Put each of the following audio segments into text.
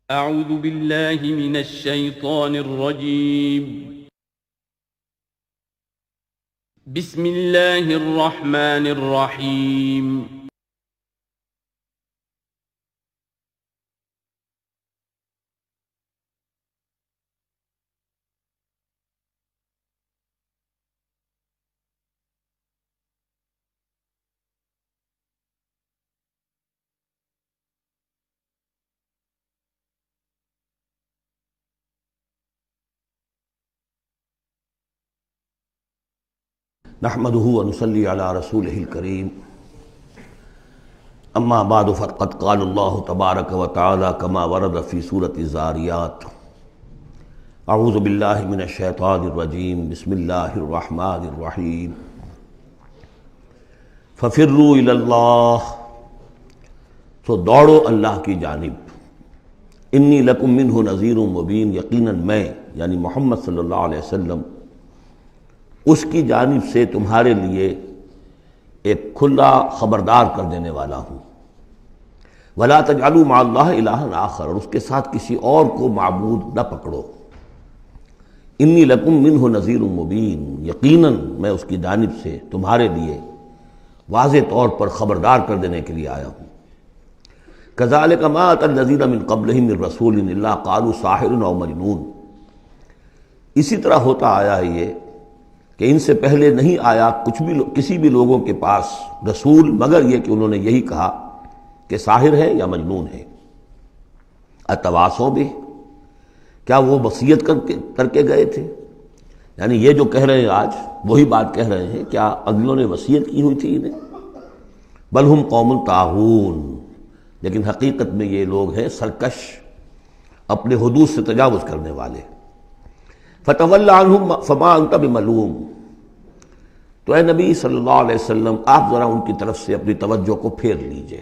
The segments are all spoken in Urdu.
اعوذ باللہ من الشیطان الرجیم بسم اللہ الرحمن الرحیم نحمده ونصلي على رسوله الكريم اما بعد فقد قال الله تبارك وتعالى كما ورد في سورة الزاريات اعوذ بالله من الشيطان الرجيم بسم الله الرحمن الرحيم ففروا الى الله تو دوڑو اللہ کی جانب انی لکم منہ نذیر مبین یقیناً میں یعنی محمد صلی اللہ علیہ وسلم اس کی جانب سے تمہارے لیے ایک کھلا خبردار کر دینے والا ہوں وَلَا تَجْعَلُوا مَعَ اللَّهِ إِلَٰهًا آخر، اور اس کے ساتھ کسی اور کو معبود نہ پکڑو. انی لکم منہ نذیر مبین، یقیناً میں اس کی جانب سے تمہارے لیے واضح طور پر خبردار کر دینے کے لیے آیا ہوں. كَذَلِكَ مَا أَتَى الَّذِينَ مِن قَبْلِهِم مِّن رَّسُولٍ إِلَّا قَالُوا سَاحِرٌ أَوْ مَجْنُونٌ، اسی طرح ہوتا آیا ہے یہ کہ ان سے پہلے نہیں آیا کسی بھی لوگوں کے پاس رسول مگر یہ کہ انہوں نے یہی کہا کہ ساحر ہے یا مجنون ہے. اتواصوا بہ، کیا وہ وصیت کر کے گئے تھے؟ یعنی یہ جو کہہ رہے ہیں آج وہی بات کہہ رہے ہیں، کیا اگلوں نے وصیت کی ہوئی تھی انہیں؟ بل ہم قوم طاغون، لیکن حقیقت میں یہ لوگ ہیں سرکش، اپنے حدود سے تجاوز کرنے والے. فتول عنہم فما انت بملوم، تو اے نبی صلی اللہ علیہ وسلم آپ ذرا ان کی طرف سے اپنی توجہ کو پھیر لیجئے.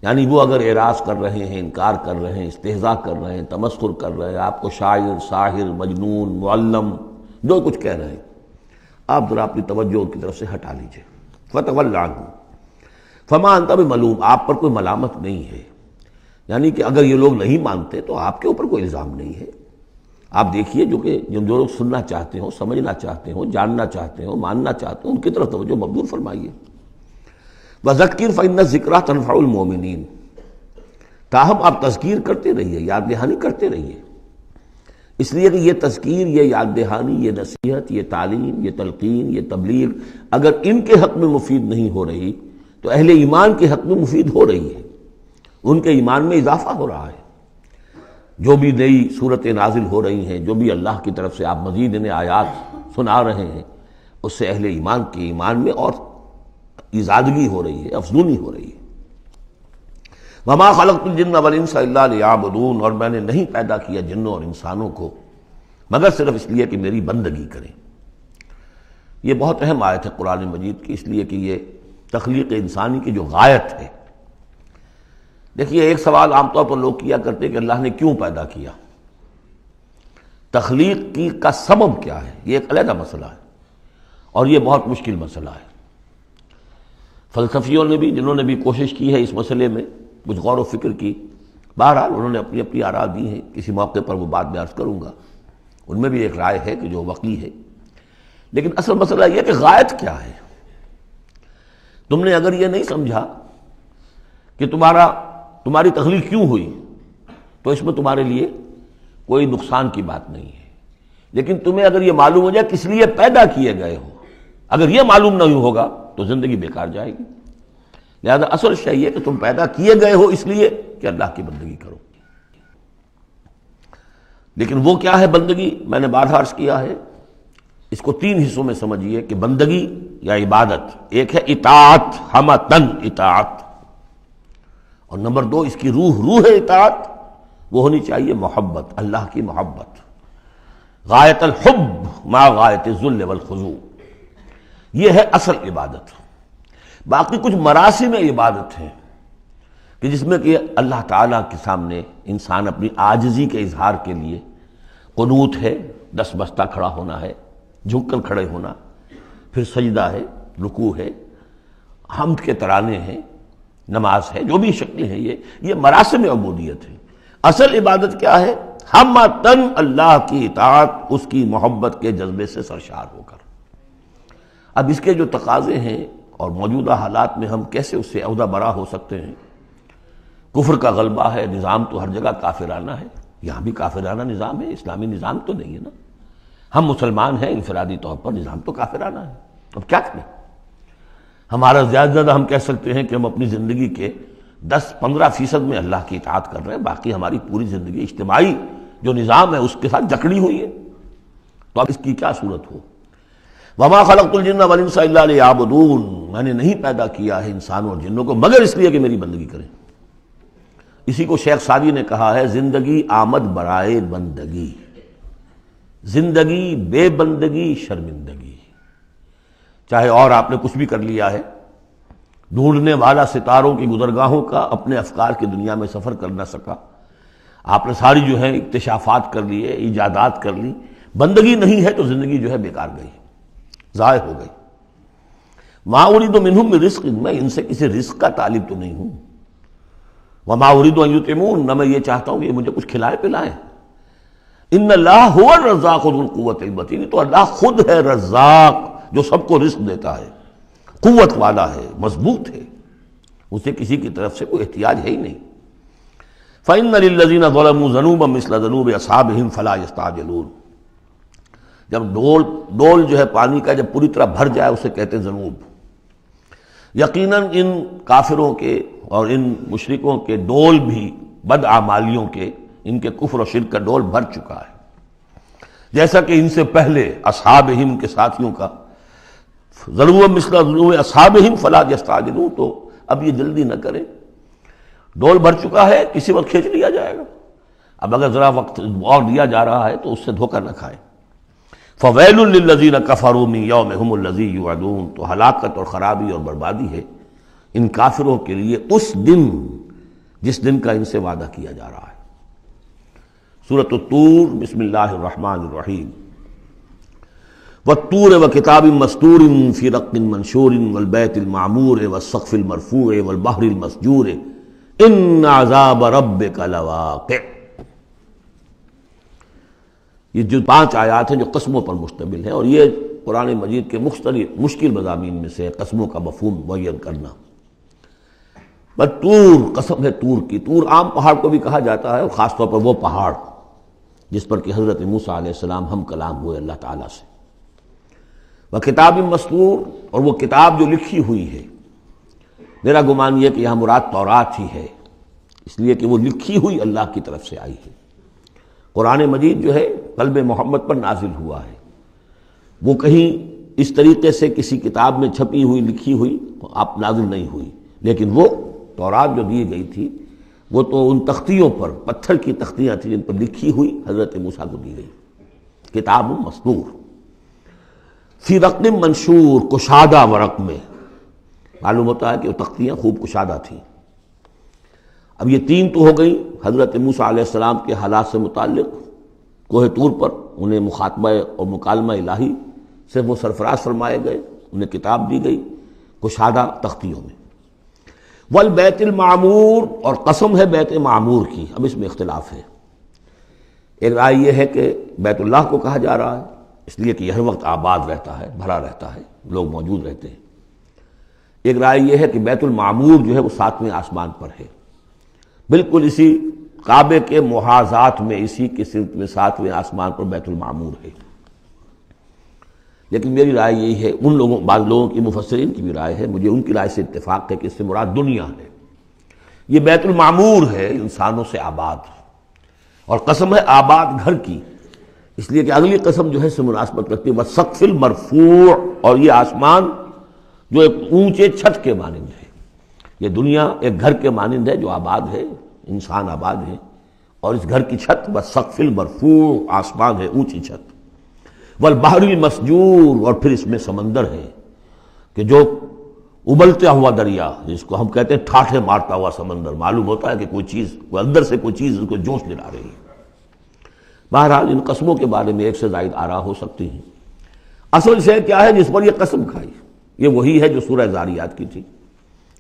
یعنی وہ اگر اعراض کر رہے ہیں، انکار کر رہے ہیں، استہزاء کر رہے ہیں، تمسخر کر رہے ہیں، آپ کو شاعر، ساحر، مجنون، معلم جو کچھ کہہ رہے ہیں، آپ ذرا اپنی توجہ ان کی طرف سے ہٹا لیجئے. فتول عنہم فما انت بملوم، آپ پر کوئی ملامت نہیں ہے. یعنی کہ اگر یہ لوگ نہیں مانتے تو آپ کے اوپر کوئی الزام نہیں ہے. آپ دیکھیے جو لوگ سننا چاہتے ہوں، سمجھنا چاہتے ہوں، جاننا چاہتے ہوں، ماننا چاہتے ہوں، ان کی طرف توجہ مبذول فرمائیے. وَذَكِّرْ فَإِنَّ الذِّكْرَىٰ تَنفَعُ الْمُؤْمِنِينَ، تاہم آپ تذکیر کرتے رہیے، یاد دہانی کرتے رہیے، اس لیے کہ یہ تذکیر، یہ یاد دہانی، یہ نصیحت، یہ تعلیم، یہ تلقین، یہ تبلیغ اگر ان کے حق میں مفید نہیں ہو رہی تو اہل ایمان کے حق میں مفید ہو رہی ہے، ان کے ایمان میں اضافہ ہو رہا ہے. جو بھی نئی صورتیں نازل ہو رہی ہیں، جو بھی اللہ کی طرف سے آپ مزید انہیں آیات سنا رہے ہیں، اس سے اہل ایمان کے ایمان میں اور ایزادگی ہو رہی ہے، افزونی ہو رہی ہے. وَمَا خَلَقْتُ الْجِنَّ وَالْإِنسَ إِلَّا لِيَعْبُدُونَ، اور میں نے نہیں پیدا کیا جنوں اور انسانوں کو مگر صرف اس لیے کہ میری بندگی کریں. یہ بہت اہم آیت ہے قرآن مجید کی، اس لیے کہ یہ تخلیق انسانی کی جو غایت ہے. دیکھیے ایک سوال عام طور پر لوگ کیا کرتے کہ اللہ نے کیوں پیدا کیا، تخلیق کی کا سبب کیا ہے. یہ ایک علیحدہ مسئلہ ہے اور یہ بہت مشکل مسئلہ ہے. فلسفیوں نے بھی، جنہوں نے بھی کوشش کی ہے اس مسئلے میں کچھ غور و فکر کی، بہرحال انہوں نے اپنی اپنی آراء دی ہیں، کسی موقع پر وہ بات میں عرض کروں گا. ان میں بھی ایک رائے ہے کہ جو وقی ہے، لیکن اصل مسئلہ یہ کہ غایت کیا ہے. تم نے اگر یہ نہیں سمجھا کہ تمہاری تخلیق کیوں ہوئی تو اس میں تمہارے لیے کوئی نقصان کی بات نہیں ہے. لیکن تمہیں اگر یہ معلوم ہو جائے کس لیے پیدا کیے گئے ہو، اگر یہ معلوم نہیں ہوگا تو زندگی بیکار جائے گی. لہذا اصل شے یہ کہ تم پیدا کیے گئے ہو اس لیے کہ اللہ کی بندگی کرو. لیکن وہ کیا ہے بندگی؟ میں نے بارہا عرض کیا ہے، اس کو تین حصوں میں سمجھیے کہ بندگی یا عبادت، ایک ہے اطاعت، ہمتن اطاعت، اور نمبر دو اس کی روح اطاعت، وہ ہونی چاہیے محبت، اللہ کی محبت، غایت الحب مع غایت الذل والخضوع. یہ ہے اصل عبادت. باقی کچھ مراسم عبادت ہیں کہ جس میں کہ اللہ تعالیٰ کے سامنے انسان اپنی عاجزی کے اظہار کے لیے قنوت ہے، دس بستہ کھڑا ہونا ہے، جھک کر کھڑے ہونا، پھر سجدہ ہے، رکوع ہے، حمد کے ترانے ہیں، نماز ہے، جو بھی شکلیں ہیں یہ مراسم عبودیت ہیں. اصل عبادت کیا ہے؟ ہمتن اللہ کی اطاعت، اس کی محبت کے جذبے سے سرشار ہو کر۔ اب اس کے جو تقاضے ہیں اور موجودہ حالات میں ہم کیسے اس سے عہدہ برا ہو سکتے ہیں؟ کفر کا غلبہ ہے، نظام تو ہر جگہ کافرانہ ہے، یہاں بھی کافرانہ نظام ہے، اسلامی نظام تو نہیں ہے نا۔ ہم مسلمان ہیں، انفرادی طور پر نظام تو کافرانہ ہے، اب کیا کریں؟ ہمارا زیادہ زیادہ ہم کہہ سکتے ہیں کہ ہم اپنی زندگی کے 10-15% میں اللہ کی اطاعت کر رہے ہیں، باقی ہماری پوری زندگی اجتماعی جو نظام ہے اس کے ساتھ جکڑی ہوئی ہے، تو اب اس کی کیا صورت ہو؟ وَمَا خَلَقْتُ الْجِنَّ وَالْإِنسَ إِلَّا لِيَعْبُدُونَ، میں نے نہیں پیدا کیا ہے انسانوں اور جنوں کو مگر اس لیے کہ میری بندگی کریں۔ اسی کو شیخ سعدی نے کہا ہے، زندگی آمد برائے بندگی، زندگی بے بندگی شرمندگی۔ چاہے اور آپ نے کچھ بھی کر لیا ہے، ڈھونڈنے والا ستاروں کی گزرگاہوں کا اپنے افکار کی دنیا میں سفر کر نہ سکا، آپ نے ساری جو ہے اکتشافات کر لیے، ایجادات کر لی، بندگی نہیں ہے تو زندگی جو ہے بیکار گئی، ضائع ہو گئی۔ ما اريد منهم من رزق، میں ان سے کسی رزق کا طالب تو نہیں ہوں۔ وما اريد ان يطعمون، نہ میں یہ چاہتا ہوں کہ یہ مجھے کچھ کھلائے پلائیں۔ ان اللہ هو الرزاق ذو القوة المتین، تو اللہ خود ہے رزاق جو سب کو رزق دیتا ہے، قوت والا ہے، مضبوط ہے، اسے کسی کی طرف سے کوئی احتیاج ہے ہی نہیں۔ فإن للذین ظلموا ذنوبا مثل ذنوب اصحابهم فلا يستعجلون، جب ڈول جو ہے پانی کا جب پوری طرح بھر جائے اسے کہتے ہیں ذنوب۔ یقیناً ان کافروں کے اور ان مشرکوں کے ڈول بھی بدعمالیوں کے، ان کے کفر و شرک کا ڈول بھر چکا ہے، جیسا کہ ان سے پہلے اصحابہم کے ساتھیوں کا ذنوب مثل ذنوب اصحابہم فلا یستعجلون، تو اب یہ جلدی نہ کریں، ڈول بھر چکا ہے، کسی وقت کھینچ لیا جائے گا، اب اگر ذرا وقت اور دیا جا رہا ہے تو اس سے دھوکہ نہ کھائیں۔ فویل للذین کفروا من یومہم الذی یوعدون، تو ہلاکت اور خرابی اور بربادی ہے ان کافروں کے لیے اس دن جس دن کا ان سے وعدہ کیا جا رہا ہے۔ سورۃ الطور، بسم اللہ الرحمن الرحیم۔ والطور وکتاب مسطور فی رق منشور والبیت المعمور والسقف المرفوع والبحر المسجور ان عذاب ربک لواقع۔ یہ جو 5 آیات ہیں جو قسموں پر مشتمل ہیں، اور یہ قرآن مجید کے مختلف مشکل مضامین میں سے قسموں کا مفہوم معین کرنا۔ بس طور، قسم ہے طور کی۔ طور عام پہاڑ کو بھی کہا جاتا ہے، اور خاص طور پر وہ پہاڑ جس پر کہ حضرت موسیٰ علیہ السلام ہم کلام ہوئے اللہ تعالیٰ سے۔ وہ کتاب مسطور، اور وہ کتاب جو لکھی ہوئی ہے، میرا گمان یہ کہ یہاں مراد تورات ہی ہے، اس لیے کہ وہ لکھی ہوئی اللہ کی طرف سے آئی ہے۔ قرآن مجید جو ہے قلب محمد پر نازل ہوا ہے، وہ کہیں اس طریقے سے کسی کتاب میں چھپی ہوئی لکھی ہوئی آپ نازل نہیں ہوئی، لیکن وہ تورات جو دی گئی تھی وہ تو ان تختیوں پر، پتھر کی تختیاں تھیں جن پر لکھی ہوئی حضرت موسیٰ کو دی گئی، کتاب مسطور فی رق منشور، کشادہ ورق میں۔ معلوم ہوتا ہے کہ وہ تختیاں خوب کشادہ تھیں۔ اب یہ 3 تو ہو گئی حضرت موسیٰ علیہ السلام کے حالات سے متعلق، کوہ طور پر انہیں مخاطبہ اور مکالمہ الہی سے وہ سرفراز فرمائے گئے، انہیں کتاب دی گئی کشادہ تختیوں میں۔ والبیت المعمور، اور قسم ہے بیت معمور کی، اب اس میں اختلاف ہے۔ ایک رائے یہ ہے کہ بیت اللہ کو کہا جا رہا ہے اس لیے کہ یہ ہر وقت آباد رہتا ہے، بھرا رہتا ہے، لوگ موجود رہتے ہیں۔ ایک رائے یہ ہے کہ بیت المعمور جو ہے وہ 7ویں آسمان پر ہے، بالکل اسی کعبے کے محاذات میں، اسی کی سمت میں 7ویں آسمان پر بیت المعمور ہے۔ لیکن میری رائے یہی ہے، ان لوگوں، بعض لوگوں کی، مفسرین کی بھی رائے ہے، مجھے ان کی رائے سے اتفاق ہے کہ اس سے مراد دنیا ہے، یہ بیت المعمور ہے انسانوں سے آباد، اور قسم ہے آباد گھر کی، اس لیے کہ اگلی قسم جو ہے سے مناسبت رکھتی ہے والسقف المرفوع، اور یہ آسمان جو ایک اونچے چھت کے مانند ہے، یہ دنیا ایک گھر کے مانند ہے جو آباد ہے، انسان آباد ہے، اور اس گھر کی چھت والسقف المرفوع، آسمان ہے، اونچی چھت۔ والبحر المسجور، اور پھر اس میں سمندر ہے کہ جو ابلتا ہوا دریا، جس کو ہم کہتے ہیں ٹھاٹھے مارتا ہوا سمندر، معلوم ہوتا ہے کہ کوئی چیز، کوئی اندر سے کوئی چیز اس کو جوش دلا رہی ہے۔ بہرحال ان قسموں کے بارے میں 1 سے زائد آراء ہو سکتی ہیں۔ اصل شے کیا ہے جس پر یہ قسم کھائی؟ یہ وہی ہے جو سورہ ذاریات کی تھی،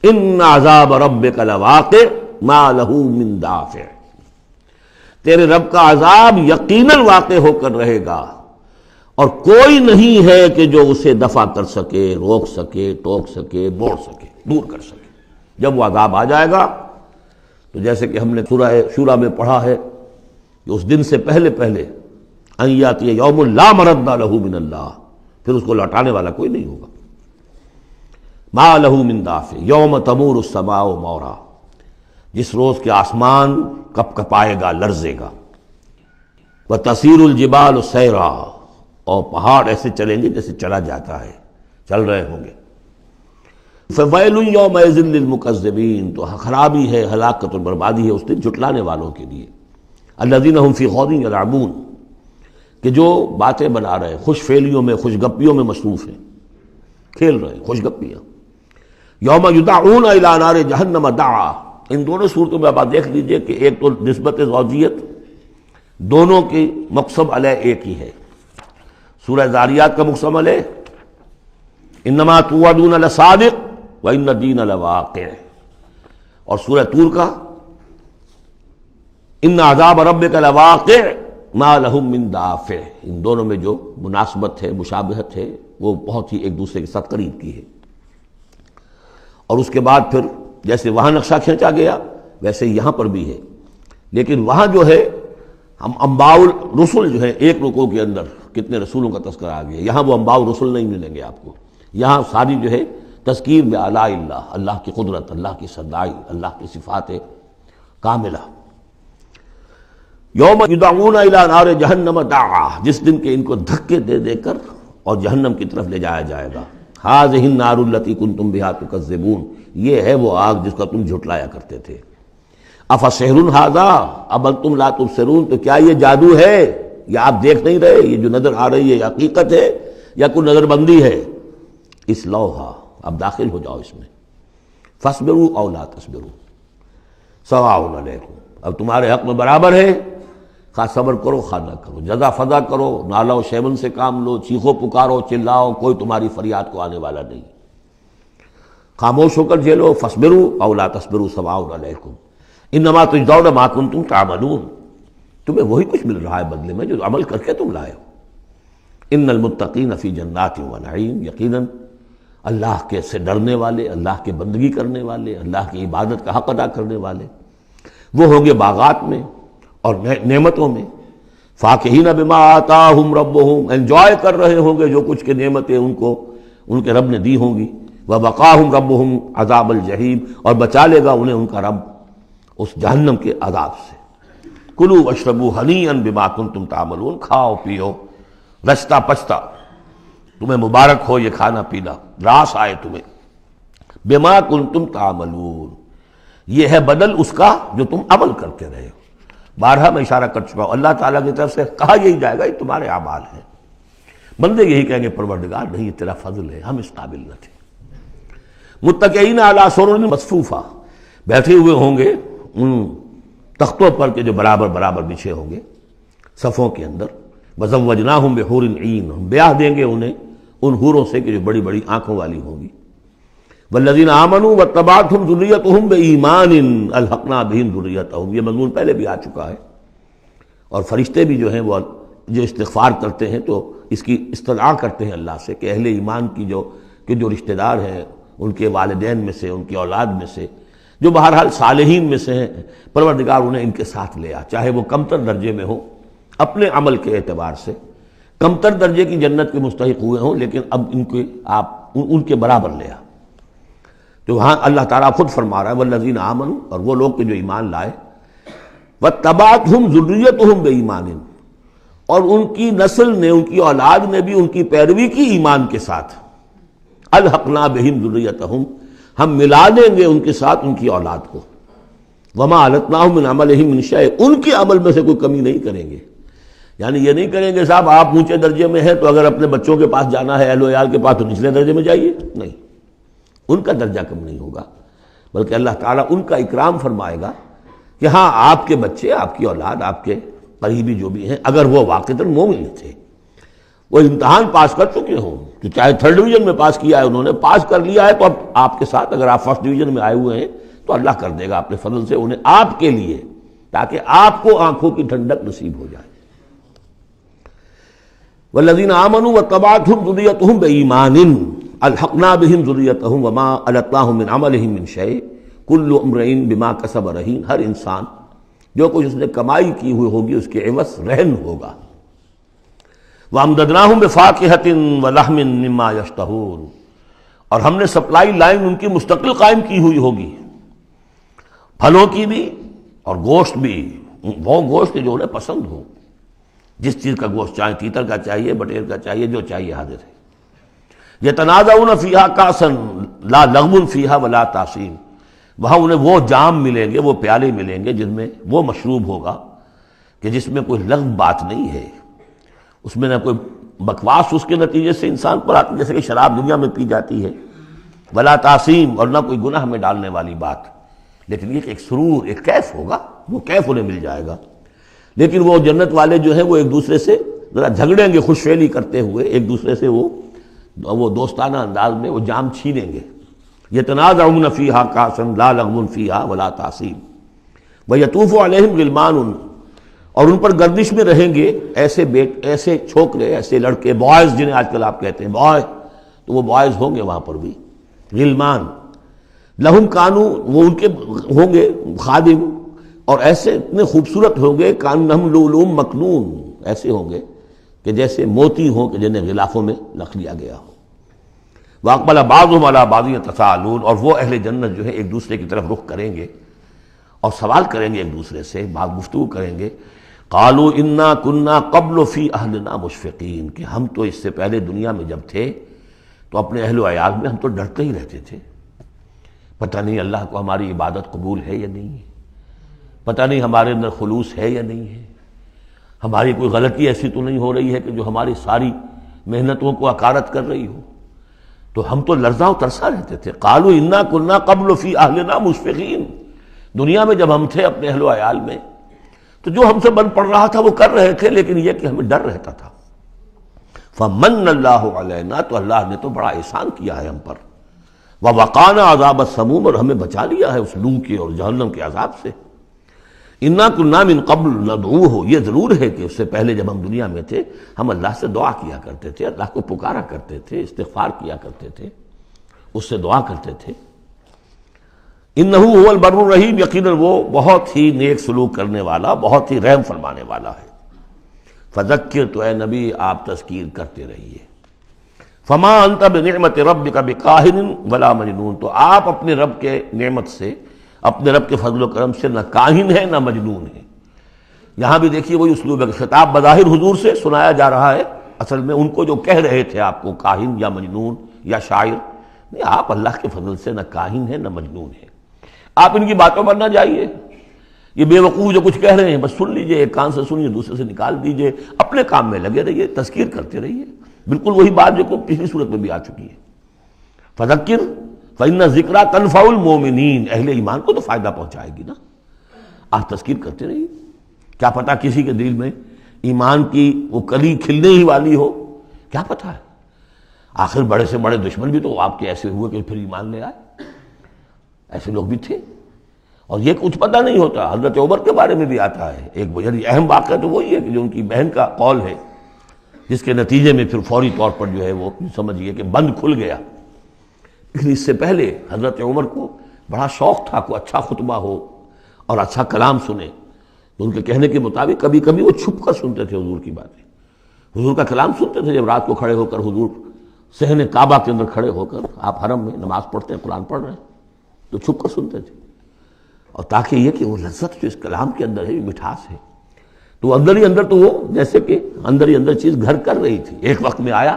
ان عذاب ربک لواقع ما له من دافع۔ تیرے رب کا عذاب یقیناً واقع ہو کر رہے گا، اور کوئی نہیں ہے کہ جو اسے دفع کر سکے، روک سکے، ٹوک سکے، موڑ سکے، دور کر سکے۔ جب وہ عذاب آ جائے گا تو جیسے کہ ہم نے سورہ شورى میں پڑھا ہے کہ اس دن سے پہلے ان یاتی یوم لا مرد لہ من اللہ، پھر اس کو لوٹانے والا کوئی نہیں ہوگا۔ ما لہ من دافع یوم تمور السماء مورا، جس روز کے آسمان کپ کپائے گا، لرزے گا۔ وتسیر الجبال سیرا، اور پہاڑ ایسے چلیں گے جیسے چلا جاتا ہے، چل رہے ہوں گے۔ فویل یومئذ للمکذبین، تو خرابی ہے، ہلاکت اور بربادی ہے اس دن جھٹلانے والوں کے لیے۔ الذین هم فی خوض یلعبون، کہ جو باتیں بنا رہے ہیں، خوش فعلیوں میں، خوش گپیوں میں مصروف ہیں، کھیل رہے ہیں خوش گپیاں۔ یوم یدعون الی نار جہنم دعا، ان دونوں صورتوں میں آپ دیکھ لیجئے کہ ایک تو نسبت زوجیت، دونوں کی مقسم علیہ ایک ہی ہے۔ سورہ ذاریات کا مقسم علیہ انما توعدون لصادق وان الدین لواقع، اور سورہ طور کا ان عذاب ربک لواقع ما لہم من دافع، ان دونوں میں جو مناسبت ہے، مشابہت ہے، وہ بہت ہی ایک دوسرے کے ساتھ قریب کی ہے۔ اور اس کے بعد پھر جیسے وہاں نقشہ کھینچا گیا ویسے یہاں پر بھی ہے، لیکن وہاں جو ہے ہم انباء الرسل جو ہے ایک رکوع کے اندر کتنے رسولوں کا تذکرہ آ گیا، یہاں وہ انباء الرسل نہیں ملیں گے آپ کو، یہاں ساری جو ہے تذکیر بآلاء اللہ، اللہ کی قدرت، اللہ کی صدائی، اللہ کی صفات کاملہ۔ یوم یدعون الی نار جہنم دعا، جس دن کے ان کو دھکے دے دے کر اور جہنم کی طرف لے جایا جائے گا۔ ھذہ النار التی کنتم بہا تکذبون، یہ ہے وہ آگ جس کا تم جھٹلایا کرتے تھے۔ افسحر ھذا ام انتم لا تبصرون، تو کیا یہ جادو ہے، یا آپ دیکھ نہیں رہے، یہ جو نظر آ رہی ہے یہ حقیقت ہے یا کوئی نظر بندی ہے؟ اصلوھا، اب داخل ہو جاؤ اس میں۔ فاصبروا او لا تصبروا سواء علیکم، اب تمہارے حق میں برابر ہے، خواہ صبر کرو خواہ نہ کرو، جزا فضا کرو، نالہ و شیون سے کام لو، چیخو پکارو، چلاؤ، کوئی تمہاری فریاد کو آنے والا نہیں، خاموش ہو کر جھیلو۔ فاصبروا او لا تصبروا سواء علیکم انما تجزون ما کنتم تعملون، تمہیں وہی کچھ مل رہا ہے بدلے میں جو عمل کر کے تم لائے ہو۔ ان المتقین فی جنات و نعیم، یقیناً اللہ کے سے ڈرنے والے، اللہ کے بندگی کرنے والے، اللہ کی عبادت کا حق ادا کرنے والے، وہ ہوں گے باغات میں اور نعمتوں میں۔ فاکہین بما آتاہم ربہم، انجوائے کر رہے ہوں گے جو کچھ کے نعمتیں ان کو ان کے رب نے دی ہوں گی۔ ووقاہم ربہم عذاب الجحیم، اور بچا لے گا انہیں ان کا رب اس جہنم کے عذاب سے۔ کلوا واشربوا ہنیئا بما کنتم تعملون، کھاؤ پیو رچتا پچتا، تمہیں مبارک ہو یہ کھانا پینا، راس آئے تمہیں۔ بما کنتم تعملون، یہ ہے بدل اس کا جو تم عمل کرتے رہے ہو۔ بارہا میں اشارہ کر چکا ہوں، اللہ تعالیٰ کی طرف سے کہا یہی جائے گا یہ تمہارے اعمال ہیں۔ بندے یہی کہیں گے پروردگار نہیں، یہ تیرا فضل ہے، ہم اس قابل نہ تھے۔ متکئین علی سرر مصفوفہ، بیٹھے ہوئے ہوں گے ان تختوں پر کے جو برابر برابر بچھے ہوں گے صفوں کے اندر۔ وزوجناہم بحور عین، ہم بیاہ دیں گے انہیں ان حوروں سے کہ جو بڑی بڑی آنکھوں والی ہوں گی۔ والذین آمنوا واتبعتہم ذریتہم بایمان الحقنا بہم ذریتہم، یہ مضمون پہلے بھی آ چکا ہے۔ اور فرشتے بھی جو ہیں وہ جو استغفار کرتے ہیں تو اس کی استدعا کرتے ہیں اللہ سے کہ اہل ایمان کی جو رشتہ دار ہیں، ان کے والدین میں سے، ان کی اولاد میں سے، جو بہرحال صالحین میں سے ہیں، پروردگار انہیں ان کے ساتھ لے آ، چاہے وہ کمتر درجے میں ہو اپنے عمل کے اعتبار سے، کمتر درجے کی جنت کے مستحق ہوئے ہوں، لیکن اب ان کے آپ ان کے برابر لے آ۔ تو ہاں اللہ تعالیٰ خود فرما رہا ہے والذین آمنوا، اور وہ لوگ کہ جو ایمان لائے، واتبعتہم ذریتہم بایمان، اور ان کی نسل نے، ان کی اولاد نے بھی ان کی پیروی کی ایمان کے ساتھ۔ الحقنا بہم ذریتہم، ہم ملا دیں گے ان کے ساتھ ان کی اولاد کو۔ وما التناہم من عملہم من شیء، ان کے عمل میں سے کوئی کمی نہیں کریں گے۔ یعنی یہ نہیں کریں گے صاحب آپ اونچے درجے میں ہیں تو اگر اپنے بچوں کے پاس جانا ہے، اہل و عیال کے پاس، تو نچلے درجے میں جائیے، نہیں، ان کا درجہ کم نہیں ہوگا، بلکہ اللہ تعالیٰ ان کا اکرام فرمائے گا کہ ہاں آپ کے بچے، آپ کی اولاد، آپ کے قریبی جو بھی ہیں، اگر وہ واقعتاً مومن تھے، وہ امتحان پاس کر چکے ہوں، تو چاہے 3rd ڈویژن میں پاس کیا ہے انہوں نے، پاس کر لیا ہے، تو اب آپ کے ساتھ اگر آپ 1st ڈویژن میں آئے ہوئے ہیں تو اللہ کر دے گا اپنے فضل سے انہیں آپ کے لیے تاکہ آپ کو آنکھوں کی ٹھنڈک نصیب ہو جائے۔ والذین آمنوا واتبعتهم ذریتهم بإیمان الحقنا بهم ذریتهم وما ألتناهم من عملهم من شیء کل امرئ بما کسب رہین، ہر انسان جو کچھ اس نے کمائی کی ہوئی ہوگی اس کے عوض رہن ہوگا۔ وَأَمْدَدْنَاهُمْ بِفَاكِهَةٍ وَلَحْمٍ مِّمَّا يَشْتَهُونَ، اور ہم نے سپلائی لائن ان کی مستقل قائم کی ہوئی ہوگی، پھلوں کی بھی اور گوشت بھی، وہ گوشت جو انہیں پسند ہو، جس چیز کا گوشت چاہے، تیتر کا چاہیے، بٹیر کا چاہیے، جو چاہیے حاضر ہے۔ يَتَنَازَعُونَ فِيهَا كَأْسًا لَا لَغْوٌ فِيهَا وَلَا تَأْثِيمٌ، وہاں انہیں وہ جام ملیں گے، وہ پیالے ملیں گے جن میں وہ مشروب ہوگا کہ جس میں کوئی لغو بات نہیں ہے، اس میں نہ کوئی بکواس اس کے نتیجے سے انسان پر آتی جیسے کہ شراب دنیا میں پی جاتی ہے، ولا تعصیم، اور نہ کوئی گناہ میں ڈالنے والی بات، لیکن یہ کہ ایک سرور، ایک کیف ہوگا، وہ کیف انہیں مل جائے گا۔ لیکن وہ جنت والے جو ہیں وہ ایک دوسرے سے ذرا جھگڑیں گے، خوش فعلی کرتے ہوئے ایک دوسرے سے وہ دوستانہ انداز میں وہ جام چھینیں گے۔ یتنازعون فیہا کاسا لا لغو فیہا ولا تعصیم ویطوف علیہم غلمان، اور ان پر گردش میں رہیں گے ایسے چھوکرے، ایسے لڑکے، بوائز جنہیں آج کل آپ کہتے ہیں بوائے، تو وہ بوائز ہوں گے وہاں پر بھی، غلمان لہم کانو، وہ ان کے ہوں گے خادم، اور ایسے اتنے خوبصورت ہوں گے کانہم لؤلؤ مکنون، ایسے ہوں گے کہ جیسے موتی ہوں کہ جنہیں غلافوں میں رکھ لیا گیا ہو۔ واقبل بعضهم على بعض يتساءلون، اور وہ اہل جنت جو ہے ایک دوسرے کی طرف رخ کریں گے اور سوال کریں گے ایک دوسرے سے، بات گفتگو کریں گے، قالوا انا كنا قبل في اهلنا مشفقین، کہ ہم تو اس سے پہلے دنیا میں جب تھے تو اپنے اہل و عیال میں ہم تو ڈرتے ہی رہتے تھے، پتہ نہیں اللہ کو ہماری عبادت قبول ہے یا نہیں ہے، پتہ نہیں ہمارے اندر خلوص ہے یا نہیں ہے، ہماری کوئی غلطی ایسی تو نہیں ہو رہی ہے کہ جو ہماری ساری محنتوں کو اکارت کر رہی ہو، تو ہم تو لرزاں و ترسا رہتے تھے۔ قالوا انا كنا قبل في اهلنا مشفقین، دنیا میں جب ہم تھے اپنے اہل و عیال میں تو جو ہم سے بن پڑ رہا تھا وہ کر رہے تھے، لیکن یہ کہ ہمیں ڈر رہتا تھا۔ فمن اللہ علینا، تو اللہ نے تو بڑا احسان کیا ہے ہم پر، ووقانا عذاب السموم، اور ہمیں بچا لیا ہے اس لو کے اور جہنم کے عذاب سے۔ انا كنا من قبل ندعوہ، یہ ضرور ہے کہ اس سے پہلے جب ہم دنیا میں تھے ہم اللہ سے دعا کیا کرتے تھے، اللہ کو پکارا کرتے تھے، استغفار کیا کرتے تھے، اس سے دعا کرتے تھے۔ انہ هو البر الرحیم، یقیناً وہ بہت ہی نیک سلوک کرنے والا، بہت ہی رحم فرمانے والا ہے۔ فذکر، تو اے نبی آپ تذکیر کرتے رہیے۔ فما انت بنعمت ربک بکاہن ولا مجنون، تو آپ اپنے رب کے نعمت سے، اپنے رب کے فضل و کرم سے نہ کاہن ہے نہ مجنون ہے۔ یہاں بھی دیکھیے وہی اسلوب ہے، خطاب بظاہر حضور سے سنایا جا رہا ہے، اصل میں ان کو جو کہہ رہے تھے آپ کو کاہن یا مجنون یا شاعر، نہیں، آپ اللہ کے فضل سے نہ کاہن ہے نہ مجنون ہے، آپ ان کی باتوں پر نہ جائیے، یہ بے وقوف جو کچھ کہہ رہے ہیں بس سن لیجئے، ایک کان سے سنیے دوسرے سے نکال دیجئے، اپنے کام میں لگے رہیے، تذکیر کرتے رہیے، بالکل وہی بات جو کو پچھلی صورت میں بھی آ چکی ہے۔ فذکر فإن ذکریٰ تنفع المؤمنین، اہل ایمان کو تو فائدہ پہنچائے گی نا، آپ تذکیر کرتے رہیے، کیا پتہ کسی کے دل میں ایمان کی وہ کلی کھلنے ہی والی ہو، کیا پتہ ہے، آخر بڑے سے بڑے دشمن بھی تو آپ کے ایسے ہوئے کہ پھر ایمان لے آئے، ایسے لوگ بھی تھے، اور یہ کچھ پتہ نہیں ہوتا۔ حضرت عمر کے بارے میں بھی آتا ہے ایک بڑی اہم واقعہ، تو وہی ہے کہ جو ان کی بہن کا قول ہے، جس کے نتیجے میں پھر فوری طور پر جو ہے وہ سمجھیے کہ بند کھل گیا، لیکن اس سے پہلے حضرت عمر کو بڑا شوق تھا کوئی اچھا خطبہ ہو اور اچھا کلام سنے، تو ان کے کہنے کے مطابق کبھی کبھی وہ چھپ کر سنتے تھے حضور کی باتیں، حضور کا کلام سنتے تھے جب رات کو کھڑے ہو کر حضور صحن کعبہ کے اندر کھڑے ہو کر، آپ حرم میں نماز پڑھتے ہیں، قرآن پڑھ رہے ہیں، تو چھپ کر سنتے تھے، اور تاکہ یہ کہ وہ لذت جو اس کلام کے اندر ہے، یہ مٹھاس ہے، تو اندر ہی اندر تو وہ جیسے کہ اندر ہی اندر چیز گھر کر رہی تھی۔ ایک وقت میں آیا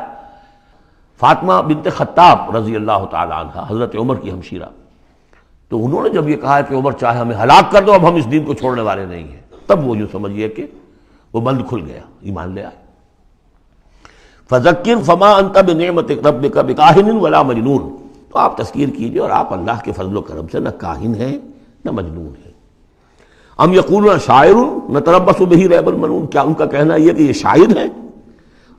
فاطمہ بنت خطاب رضی اللہ تعالی عنہ، حضرت عمر کی ہمشیرہ، تو انہوں نے جب یہ کہا کہ عمر چاہے ہمیں ہلاک کر دو، اب ہم اس دین کو چھوڑنے والے نہیں ہیں، تب وہ یوں سمجھیے کہ وہ بند کھل گیا، ایمان لے آئے۔ فذکر فما انت بنعمت ربک بکاہن ولا مجنون، تو آپ تذکیر کیجئے اور آپ اللہ کے فضل و کرم سے نہ کاہن ہیں نہ مجنون ہیں۔ ام یقولون شاعر نتربص بہ ریب المنون، کیا ان کا کہنا یہ کہ یہ شاعر ہیں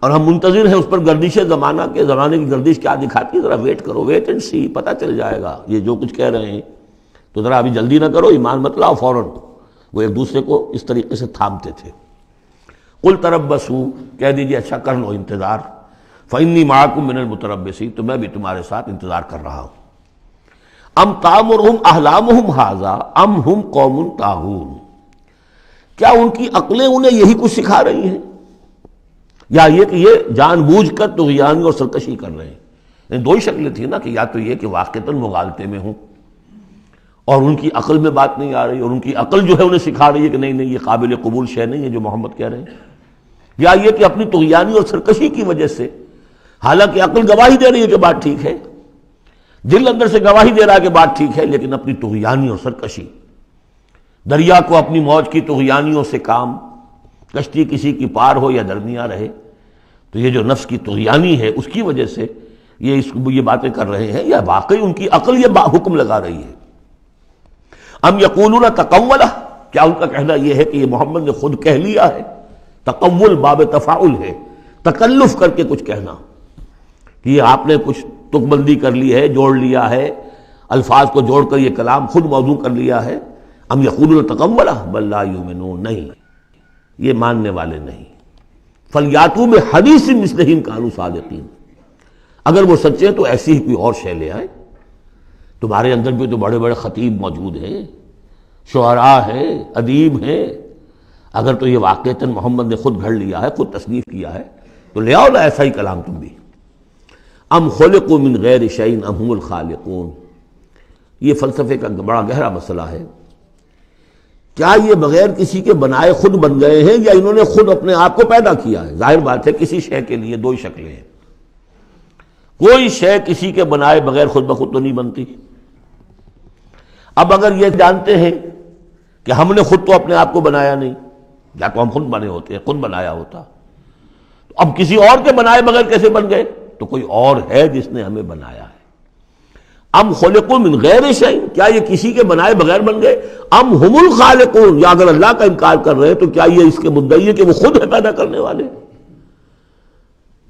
اور ہم منتظر ہیں اس پر گردش زمانہ کے، زمانے کی گردش کیا دکھاتی ہے، ذرا ویٹ کرو، ویٹ اینڈ سی، پتہ چل جائے گا، یہ جو کچھ کہہ رہے ہیں تو ذرا ابھی جلدی نہ کرو، ایمان مت لاؤ فوراً، وہ ایک دوسرے کو اس طریقے سے تھامتے تھے۔ قل تربصوا، کہہ دیجیے اچھا کر لو انتظار، فإنی معکم من المتربصین، تو میں بھی تمہارے ساتھ انتظار کر رہا ہوں۔ ام تامرہم احلامہم ھذا ام ہم قوم طاغون، کیا ان کی عقلیں انہیں یہی کچھ سکھا رہی ہیں، یا یہ کہ یہ جان بوجھ کر طغیانی اور سرکشی کر رہے ہیں؟ دو ہی شکلیں تھیں نا، کہ یا تو یہ کہ واقعتاً مغالطے میں ہوں اور ان کی عقل میں بات نہیں آ رہی، اور ان کی عقل جو ہے انہیں سکھا رہی ہے کہ نہیں نہیں یہ قابل قبول شے نہیں ہے جو محمد کہہ رہے ہیں، یا یہ کہ اپنی طغیانی اور سرکشی کی وجہ سے، حالانکہ عقل گواہی دے رہی ہے کہ بات ٹھیک ہے، دل اندر سے گواہی دے رہا ہے کہ بات ٹھیک ہے، لیکن اپنی طغیانی اور سرکشی، دریا کو اپنی موج کی طغیانیوں سے کام، کشتی کسی کی پار ہو یا درمیاں رہے، تو یہ جو نفس کی طغیانی ہے اس کی وجہ سے یہ باتیں کر رہے ہیں، یا واقعی ان کی عقل یہ حکم لگا رہی ہے؟ ام یقولون تقولہ، کیا ان کا کہنا یہ ہے کہ یہ محمد نے خود کہہ لیا ہے؟ تقول باب تفاعل ہے، تکلف کر کے کچھ کہنا، کہ یہ آپ نے کچھ تک بندی کر لی ہے، جوڑ لیا ہے، الفاظ کو جوڑ کر یہ کلام خود موضوع کر لیا ہے۔ ام یقولون تقولہ بل لا یؤمنون، نہیں یہ ماننے والے نہیں۔ فلیاتوا بحدیث مثلہ ان کانوا صادقین، اگر وہ سچے ہیں تو ایسی ہی کوئی اور شے لے آئے۔ تمہارے اندر بھی تو بڑے بڑے خطیب موجود ہیں، شعراء ہیں، ادیب ہیں، اگر تو یہ واقعتاً محمد نے خود گھڑ لیا ہے، خود تصنیف کیا ہے، تو لے آؤ نا ایسا ہی کلام تم بھی۔ ام خلقوا من غیر شیء ام هم الخالقون، یہ فلسفے کا بڑا گہرا مسئلہ ہے۔ کیا یہ بغیر کسی کے بنائے خود بن گئے ہیں، یا انہوں نے خود اپنے آپ کو پیدا کیا ہے؟ ظاہر بات ہے کسی شے کے لیے دو ہی شکلیں ہیں، کوئی شے کسی کے بنائے بغیر خود بخود تو نہیں بنتی۔ اب اگر یہ جانتے ہیں کہ ہم نے خود تو اپنے آپ کو بنایا نہیں، یا تو ہم خود بنے ہوتے ہیں، خود بنایا ہوتا، تو اب کسی اور کے بنائے بغیر کیسے بن گئے؟ تو کوئی اور ہے جس نے ہمیں بنایا ہے۔ ام خلقوا من غیر شیء، کیا یہ کسی کے بنائے بغیر بن گئے؟ ام ہم الخالقون، یا اگر اللہ کا انکار کر رہے ہیں تو کیا یہ اس کے مدعی ہے کہ وہ خود ہے پیدا کرنے والے؟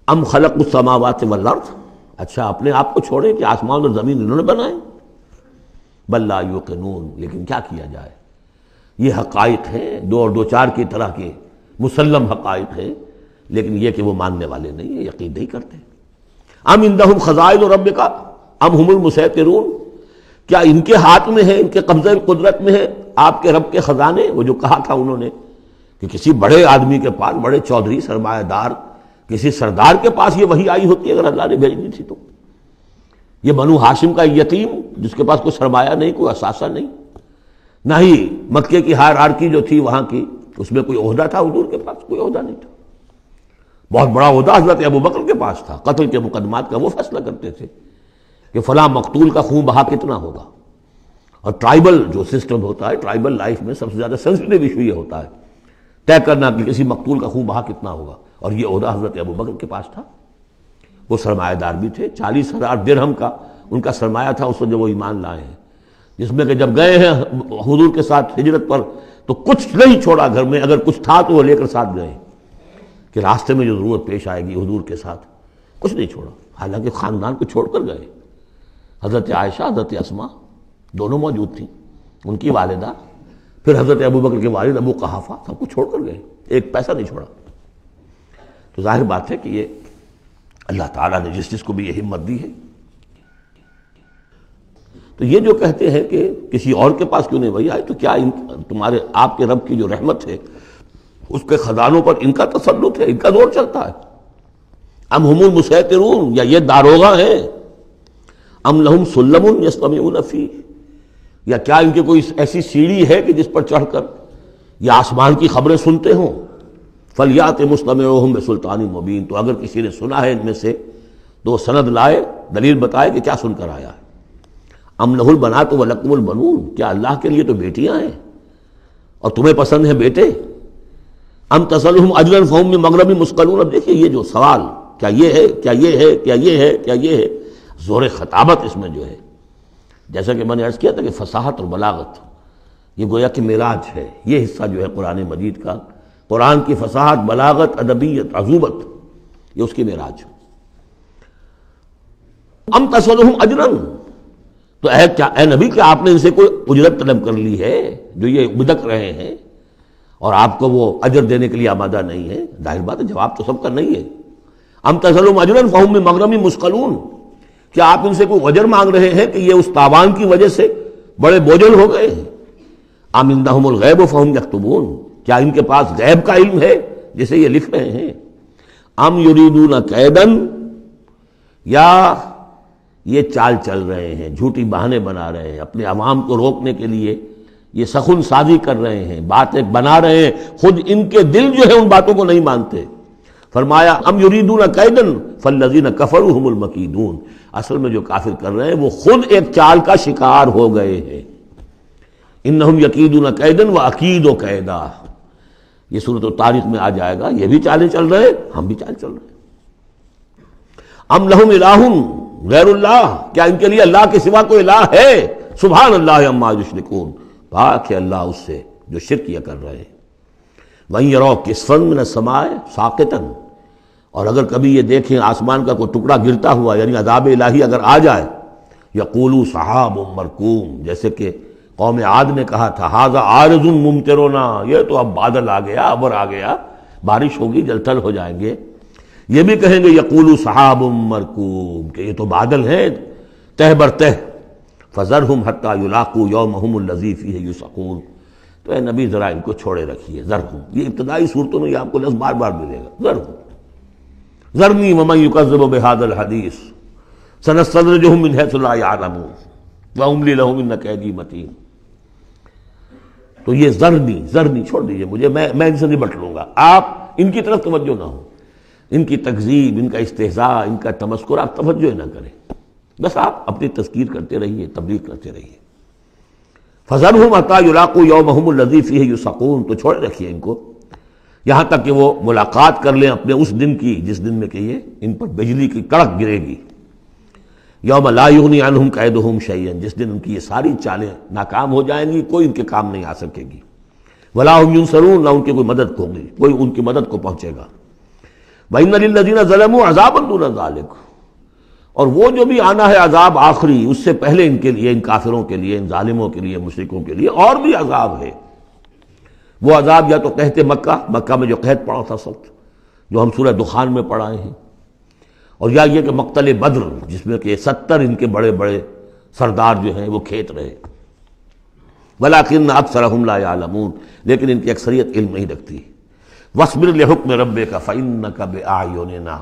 ام خلقوا السماوات والارض، اچھا اپنے آپ کو چھوڑیں کہ آسمان اور زمین انہوں نے بنائے؟ بل لا یوقنون، لیکن کیا کیا جائے، یہ حقائق ہیں، دو اور دو چار کی طرح کے مسلم حقائق ہیں، لیکن یہ کہ وہ ماننے والے نہیں ہیں، یقین نہیں کرتے۔ ام عندہم خزائن ربک ام ہم المسیطرون، کیا ان کے ہاتھ میں ہے، ان کے قبضہ قدرت میں ہے آپ کے رب کے خزانے؟ وہ جو کہا تھا انہوں نے کہ کسی بڑے آدمی کے پاس، بڑے چودھری سرمایہ دار کسی سردار کے پاس یہ وحی آئی ہوتی اگر اللہ نے بھیجنی تھی تو، یہ بنو ہاشم کا یتیم جس کے پاس کوئی سرمایہ نہیں، کوئی اثاثہ نہیں، نہ ہی مکے کی ہائرارکی جو تھی وہاں کی اس میں کوئی عہدہ تھا، حضور کے پاس کوئی عہدہ نہیں تھا۔ بہت بڑا عہدہ حضرت ابو بکر کے پاس تھا، قتل کے مقدمات کا وہ فیصلہ کرتے تھے کہ فلاں مقتول کا خون بہا کتنا ہوگا، اور ٹرائبل جو سسٹم ہوتا ہے، ٹرائبل لائف میں سب سے زیادہ سینسٹیو ایشو یہ ہوتا ہے طے کرنا کہ کسی مقتول کا خون بہا کتنا ہوگا، اور یہ عہدہ حضرت ابو بکر کے پاس تھا۔ وہ سرمایہ دار بھی تھے، 40,000 درہم کا ان کا سرمایہ تھا اس وقت جب وہ ایمان لائے ہیں، جس میں کہ جب گئے ہیں حضور کے ساتھ ہجرت پر تو کچھ نہیں چھوڑا گھر میں، اگر کچھ تھا تو وہ لے کر ساتھ گئے کہ راستے میں جو ضرورت پیش آئے گی حضور کے ساتھ، کچھ نہیں چھوڑا، حالانکہ خاندان کو چھوڑ کر گئے۔ حضرت عائشہ، حضرت اسماء دونوں موجود تھیں، ان کی والدہ، پھر حضرت ابو بکر کے والد ابو قحافہ، سب کو چھوڑ کر گئے، ایک پیسہ نہیں چھوڑا۔ تو ظاہر بات ہے کہ یہ اللہ تعالیٰ نے جس کو بھی یہ ہمت دی ہے۔ تو یہ جو کہتے ہیں کہ کسی اور کے پاس کیوں نہیں وہی آئی، تو کیا تمہارے آپ کے رب کی جو رحمت ہے اس کے خزانوں پر ان کا تسلط ہے، ان کا زور چلتا ہے؟ ام ہم المسیطرون، یا یہ داروغہ ہیں؟ ام لہم سلم یستمعون فیہ، یا کیا ان کے کوئی ایسی سیڑھی ہے کہ جس پر چڑھ کر یہ آسمان کی خبریں سنتے ہوں؟ فلیات مستمعہم بسلطان مبین، تو اگر کسی نے سنا ہے ان میں سے تو وہ سند لائے، دلیل بتائے کہ کیا سن کر آیا ہے۔ ام لہ البنات ولکم البنون، کیا اللہ کے لیے تو بیٹیاں ہیں اور تمہیں پسند ہیں بیٹے؟ ام تسألہم اجرا فہم من مغرم مثقلون، اب دیکھیے یہ جو سوال، کیا یہ ہے، کیا یہ ہے، کیا یہ ہے، کیا یہ ہے، زور خطابت اس میں جو ہے، جیسا کہ میں نے عرض کیا تھا کہ فصاحت اور بلاغت یہ گویا کہ معراج ہے، یہ حصہ جو ہے قرآن مجید کا، قرآن کی فصاحت، بلاغت، ادبیت، عذوبت، یہ اس کی معراج۔ ام تسألہم اجرا، تو اے نبی کیا آپ نے ان سے کوئی اجرت طلب کر لی ہے جو یہ بدک رہے ہیں اور آپ کو وہ اجر دینے کے لیے آمادہ نہیں ہے؟ ظاہر بات ہے جواب تو سب کا نہیں ہے. ام تسألهم اجرا فهم من مغرم مثقلون، کیا آپ ان سے کوئی اجر مانگ رہے ہیں کہ یہ اس تاوان کی وجہ سے بڑے بوجھل ہو گئے ہیں؟ ام عندهم الغیب فهم یکتبون، کیا ان کے پاس غیب کا علم ہے جسے یہ لکھ رہے ہیں؟ ام یریدون کیدا، یا یہ چال چل رہے ہیں، جھوٹی بہانے بنا رہے ہیں، اپنے عوام کو روکنے کے لیے یہ سخن سازی کر رہے ہیں، باتیں بنا رہے ہیں، خود ان کے دل جو ہے ان باتوں کو نہیں مانتے. فرمایا ام یریدون کیدا فالذین کفروا هم المکیدون، اصل میں جو کافر کر رہے ہیں وہ خود ایک چال کا شکار ہو گئے ہیں. انہم یکیدون کیدا واکید کیدا، یہ سورۃ الطارق میں آ جائے گا. یہ بھی چالیں چل رہے ہیں، ہم بھی چال چل رہے ہیں. ام لہم الہ غیر اللہ، کیا ان کے لیے اللہ کے سوا کوئی الہ ہے؟ سبحان اللہ عما یشرکون، پاک ہے اللہ اس سے جو شرک کیا کر رہے ہیں. وَإِن يَرَوْا كِسْفًا مِّنَ السَّمَاءِ سَاقِطًا، اور اگر کبھی یہ دیکھیں آسمان کا کوئی ٹکڑا گرتا ہوا، یعنی عذاب الہی اگر آ جائے، یقولوا سحاب مرکوم، جیسے کہ قوم عاد نے کہا تھا ھذا عارض ممطرنا، یہ تو اب بادل آ گیا، ابر آ گیا، بارش ہوگی، جل تھل ہو جائیں گے. یہ بھی کہیں گے یقولوا سحاب مرکوم، کہ یہ تو بادل ہیں تہ بر تہ. فذرہم حتی یلاقوا یومہم الذی فیہ یوسقون، تو اے نبی ذرا ان کو چھوڑے رکھیے. ذرہم، یہ ابتدائی صورتوں میں یہ آپ کو لفظ بار بار ملے گا. ذرہم ذرنی ومن یکذب بہذا الحدیث سنستدرجہم من حیث لا یعلمون واملی لہم ان کیدی متین. تو یہ ذرنی چھوڑ دیجئے مجھے، میں ان سے نبٹ لوں گا. آپ ان کی طرف توجہ نہ ہو، ان کی تکذیب، ان کا استہزاء، ان کا تمسخر آپ توجہ نہ کریں، بس آپ اپنی تذکیر کرتے رہیے، تبلیغ کرتے رہیے. فَذَرْهُمْ حَتَّىٰ يُلَاقُوا يَوْمَهُمُ الَّذِي فِيهِ يُوسَقُونَ، تو چھوڑے رکھیے ان کو یہاں تک کہ وہ ملاقات کر لیں اپنے اس دن کی جس دن میں کہ یہ ان پر بجلی کی کڑک گرے گی. یوم لا یغنی عنہم کیدہم شیئا، جس دن ان کی یہ ساری چالیں ناکام ہو جائیں گی، کوئی ان کے کام نہیں آ سکے گی. ولا هم ینصرون، نہ ان کی کوئی مدد ہوگی، کوئی ان کی مدد کو پہنچے گا. وَإِنَّ لِلَّذِينَ ظَلَمُوا عَذَابًا دُونَ ذَلِكَ، اور وہ جو بھی آنا ہے عذاب آخری، اس سے پہلے ان کے لیے، ان کافروں کے لیے، ان ظالموں کے لیے، مشرکوں کے لیے اور بھی عذاب ہے. وہ عذاب یا تو قحط مکہ میں جو قحط پڑا تھا سخت، جو ہم سورہ دخان میں پڑھائے ہیں، اور یا یہ کہ مقتل بدر جس میں کہ 70 ان کے بڑے بڑے سردار جو ہیں وہ کھیت رہے. وَلَٰكِنَّ أَكْثَرَهُمْ لَا يَعْلَمُونَ، لیکن ان کی اکثریت علم نہیں رکھتی. وَاصْبِرْ لِحُكْمِ رَبِّكَ فَإِنَّكَ بِأَعْيُنِنَا،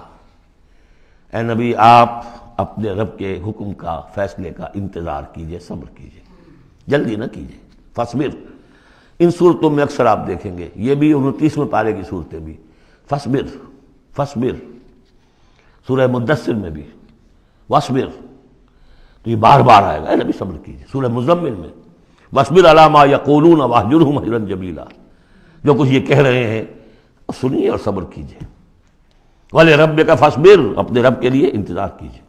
اے نبی آپ اپنے رب کے حکم کا، فیصلے کا انتظار کیجئے، صبر کیجئے، جلدی نہ کیجئے. فَاصْبِرْ، ان صورتوں میں اکثر آپ دیکھیں گے، یہ بھی 29ویں پارے کی صورتیں بھی، فَاصْبِرْ، سورہ مدثر میں بھی وَاصْبِرْ، تو یہ بار بار آئے گا، اے نبی صبر کیجئے. سورہ مزمل میں وَاصْبِرْ عَلَىٰ مَا يَقُولُونَ وَاهْجُرْهُمْ هَجْرًا جَمِيلًا، جو کچھ یہ کہہ رہے ہیں سنیے اور صبر کیجئے. وَلِرَبِّكَ فَاصْبِرْ، اپنے رب کے لیے انتظار کیجئے.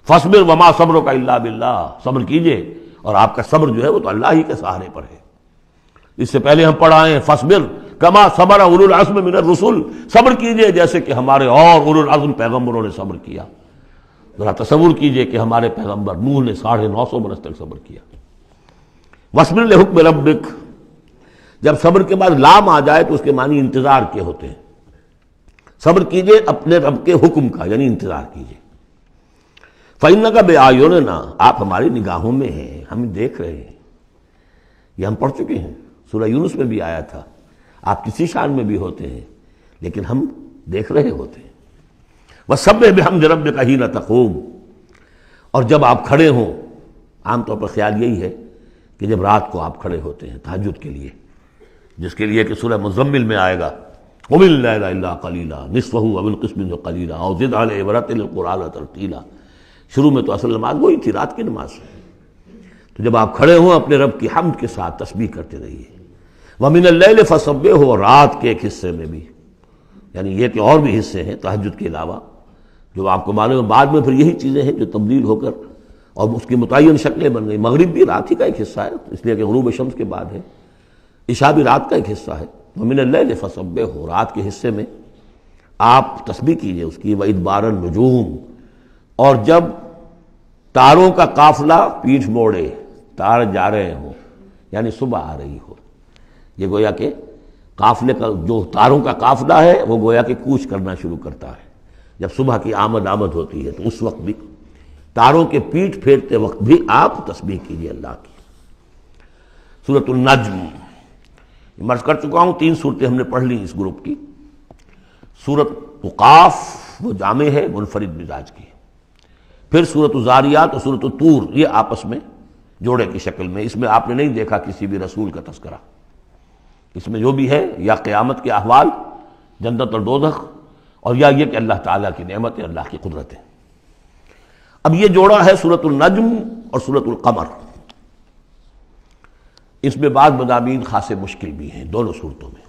فَاصْبِرْ وَمَا صَبْرُكَ إِلَّا بِاللَّهِ، صبر کیجئے اور آپ کا صبر جو ہے وہ تو اللہ ہی کے سہارے پر ہے. اس سے پہلے ہم پڑھائے ہیں فَاصْبِرْ كَمَا صَبَرَ أُولُو الْعَزْمِ مِنَ الرُّسُلِ، صبر کیجئے جیسے کہ ہمارے اور اولو العزم پیغمبروں نے صبر کیا. ذرا تصور کیجئے کہ ہمارے پیغمبر نوح نے 950 برس تک صبر کیا. وَاصْبِرْ لِحُكْمِ رَبِّكَ، جب صبر کے بعد لام آ جائے تو اس کے معنی انتظار کے ہوتے ہیں. صبر کیجئے اپنے رب کے حکم کا، یعنی انتظار کیجئے. فَإِنَّكَ بِأَعْيُنِنَا، آپ ہماری نگاہوں میں ہیں، ہم دیکھ رہے ہیں. یہ ہم پڑھ چکے ہیں، سورہ یونس میں بھی آیا تھا. آپ کسی شان میں بھی ہوتے ہیں لیکن ہم دیکھ رہے ہوتے ہیں. وَسَبِّحْ بِحَمْدِ رَبِّكَ حِينَ تَقُومُ، اور جب آپ کھڑے ہوں، عام طور پر خیال یہی ہے کہ جب رات کو آپ کھڑے ہوتے ہیں تہجد کے لیے، جس کے لیے کہ سورہ مزمل میں آئے گا قُمِ اللَّيْلَ إِلَّا قَلِيلًا نِصْفَهُ أَوِ انقُصْ مِنْهُ قَلِيلًا أَوْ زِدْ عَلَيْهِ وَرَتِّلِ الْقُرْآنَ تَرْتِيلًا. شروع میں تو اصل نماز وہی تھی، رات کی نماز. تو جب آپ کھڑے ہوں اپنے رب کی حمد کے ساتھ تسبیح کرتے رہیے. وَمِنَ اللَّيْلِ فَسَبِّحْهُ، رات کے ایک حصے میں بھی، یعنی یہ کہ اور بھی حصے ہیں تہجد کے علاوہ جو آپ کو معلوم ہے. بعد میں پھر یہی چیزیں ہیں جو تبدیل ہو کر اور اس کی متعین شکلیں بن گئی. مغرب بھی رات ہی کا ایک حصہ ہے، اس لیے کہ غروب شمس کے بعد ہے. عشاء بھی رات کا ایک حصہ ہے. وَمِنَ اللَّيْلِ فَسَبِّحْهُ، رات کے حصے میں آپ تسبیح کیجئے اس کی. وَإِدْبَارَ النُّجُومِ، اور جب تاروں کا قافلہ پیٹھ موڑے، تار جا رہے ہوں، یعنی صبح آ رہی ہو۔ یہ گویا کہ قافلے کا جو تاروں کا قافلہ ہے وہ گویا کہ کوچ کرنا شروع کرتا ہے جب صبح کی آمد ہوتی ہے، تو اس وقت بھی تاروں کے پیٹھ پھیرتے وقت بھی آپ تسبیح کیجیے اللہ کی۔ سورۃ النجم مرض کر چکا ہوں، 3 صورتیں ہم نے پڑھ لی اس گروپ کی۔ سورۃ قاف وہ جامع ہے، منفرد مزاج کی۔ پھر سورۃ الذاریات اور سورۃ الطور، یہ آپس میں جوڑے کی شکل میں۔ اس میں آپ نے نہیں دیکھا کسی بھی رسول کا تذکرہ، اس میں جو بھی ہے یا قیامت کے احوال، جنت اور دوزخ، اور یا یہ کہ اللہ تعالیٰ کی نعمتیں، اللہ کی قدرتیں۔ اب یہ جوڑا ہے سورۃ النجم اور سورۃ القمر۔ اس میں بعض مضامین خاصے مشکل بھی ہیں دونوں صورتوں میں۔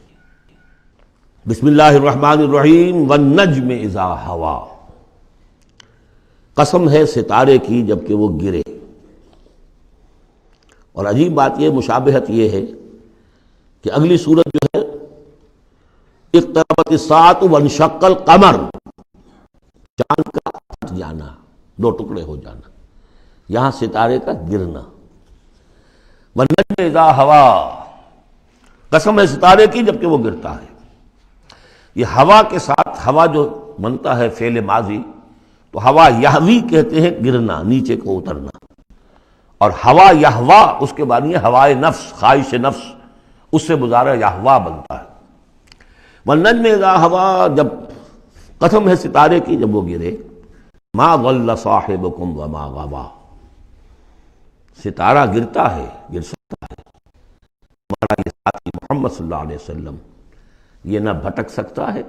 بسم اللہ الرحمن الرحیم، والنجم اذا ہوا، قسم ہے ستارے کی جب کہ وہ گرے۔ اور عجیب بات یہ، مشابہت یہ ہے کہ اگلی صورت جو ہے اقتربت الساعۃ وانشق القمر، چاند کا پھٹ جانا، 2 ٹکڑے ہو جانا، یہاں ستارے کا گرنا۔ والنجم اذا ہوا، قسم ہے ستارے کی جب کہ وہ گرتا ہے۔ یہ ہوا کے ساتھ، ہوا جو بنتا ہے فعل ماضی، تو ہوا یہوی کہتے ہیں گرنا، نیچے کو اترنا، اور ہوا یہوا اس کے بعد یہ ہوائے نفس، خواہش نفس، اس سے مضارع یہوا بنتا ہے۔ والنجم اذا ہوا، جب قسم ہے ستارے کی جب وہ گرے، ما ضل صاحبکم وما غوا، ستارہ گرتا ہے، گر سکتا ہے، ہمارا یہ ساتھی محمد صلی اللہ علیہ وسلم یہ نہ بھٹک سکتا ہے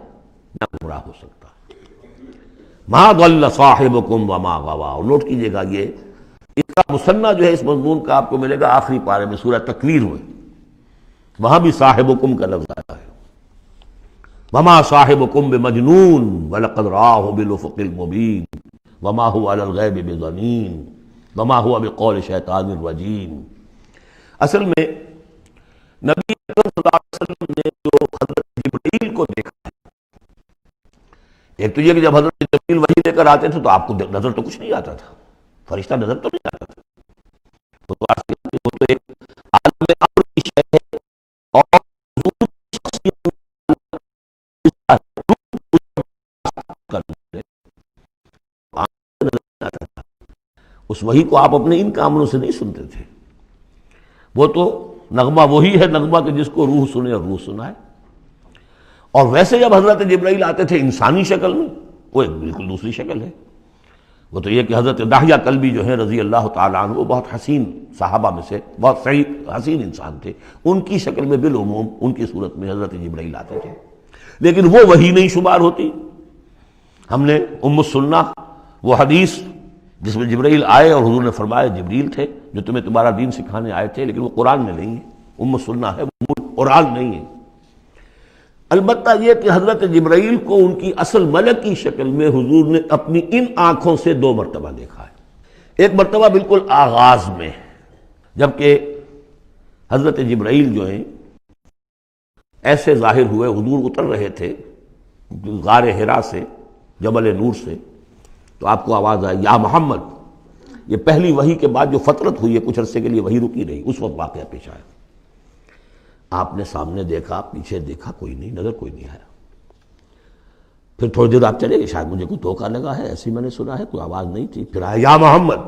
نہ گمراہ ہو سکتا ہے۔ ما ضل صاحبکم وما غوا، اور نوٹ کیجئے گا یہ اس کا مثنیٰ جو ہے اس مضمون کا آپ کو ملے گا آخری پارے میں سورہ تکویر میں، وہاں بھی صاحبکم کا لفظ آیا ہے۔ وما صاحبکم بمجنون ولقد راہ بالافق المبین وما هو علی الغیب بضنین وما هو بقول شیطان الرجیم۔ اصل میں نبی اکرم صلی اللہ علیہ وسلم نے جو حضرت جبرائیل کو دیکھا ہے، ایک تو یہ کہ جب حضرت جبرائیل وحی لے کر آتے تھے تو آپ کو نظر تو کچھ نہیں آتا تھا، فرشتہ نظر تو نہیں آتا تھا، وہ تو ایک عالم امر کی شے ہے، اور حضور کی شخصیت اس وحی کو آپ اپنے ان کاموں سے نہیں سنتے تھے، وہ تو نغمہ وہی ہے نغمہ کہ جس کو روح سنے اور روح سنائے۔ اور ویسے جب حضرت جبرائیل آتے تھے انسانی شکل میں، وہ ایک بالکل دوسری شکل ہے۔ وہ تو یہ کہ حضرت دحیہ کلبی جو ہے رضی اللہ تعالیٰ عنہ، وہ بہت حسین صحابہ میں سے بہت صحیح حسین انسان تھے، ان کی شکل میں بالعموم ان کی صورت میں حضرت جبرائیل آتے تھے، لیکن وہ وحی نہیں شمار ہوتی۔ ہم نے ام السنہ وہ حدیث جس میں جبرائیل آئے اور حضور نے فرمایا جبریل تھے جو تمہیں تمہارا دین سکھانے آئے تھے، لیکن وہ قرآن میں نہیں ہے، ام السنہ ہے، وہ قرآن نہیں ہے۔ البتہ یہ کہ حضرت جبرائیل کو ان کی اصل ملک کی شکل میں حضور نے اپنی ان آنکھوں سے 2 مرتبہ دیکھا ہے۔ ایک مرتبہ بالکل آغاز میں، جبکہ حضرت جبرائیل جو ہیں ایسے ظاہر ہوئے، حضور اتر رہے تھے غار حرا سے، جبل نور سے، تو آپ کو آواز آئی یا محمد۔ یہ پہلی وحی کے بعد جو فترت ہوئی ہے، کچھ عرصے کے لیے وحی رکی رہی، اس وقت واقعہ پیش آیا۔ آپ نے سامنے دیکھا، پیچھے دیکھا، کوئی نہیں، نظر کوئی نہیں آیا۔ پھر تھوڑی دیر آپ چلے گئے، شاید مجھے کوئی دھوکہ لگا ہے، ایسی میں نے سنا ہے، کوئی آواز نہیں تھی۔ پھر آیا یا محمد،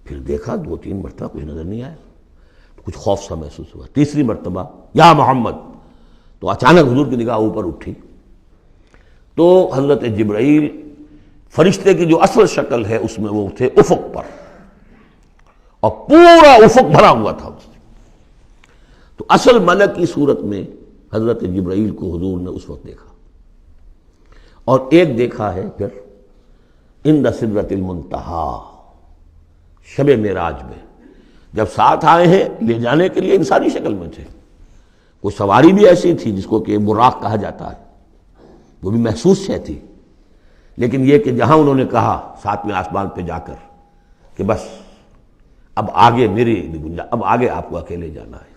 پھر دیکھا 2-3 مرتبہ کوئی نظر نہیں آیا، کچھ خوف سا محسوس ہوا۔ تیسری مرتبہ یا محمد، تو اچانک حضور کی نگاہ اوپر اٹھی، تو حضرت جبرائیل فرشتے کی جو اصل شکل ہے اس میں وہ تھے افق پر، اور پورا افق بھرا ہوا تھا اس سے۔ تو اصل ملک کی صورت میں حضرت جبرائیل کو حضور نے اس وقت دیکھا، اور ایک دیکھا ہے پھر عند سدرۃ المنتہا، شب معراج میں، جب ساتھ آئے ہیں لے جانے کے لیے انسانی شکل میں تھے، کوئی سواری بھی ایسی تھی جس کو کہ براق کہا جاتا ہے، وہ بھی محسوس شے تھی، لیکن یہ کہ جہاں انہوں نے کہا 7ویں آسمان پہ جا کر کہ بس اب آگے میری گنجائش، اب آگے آپ کو اکیلے جانا ہے،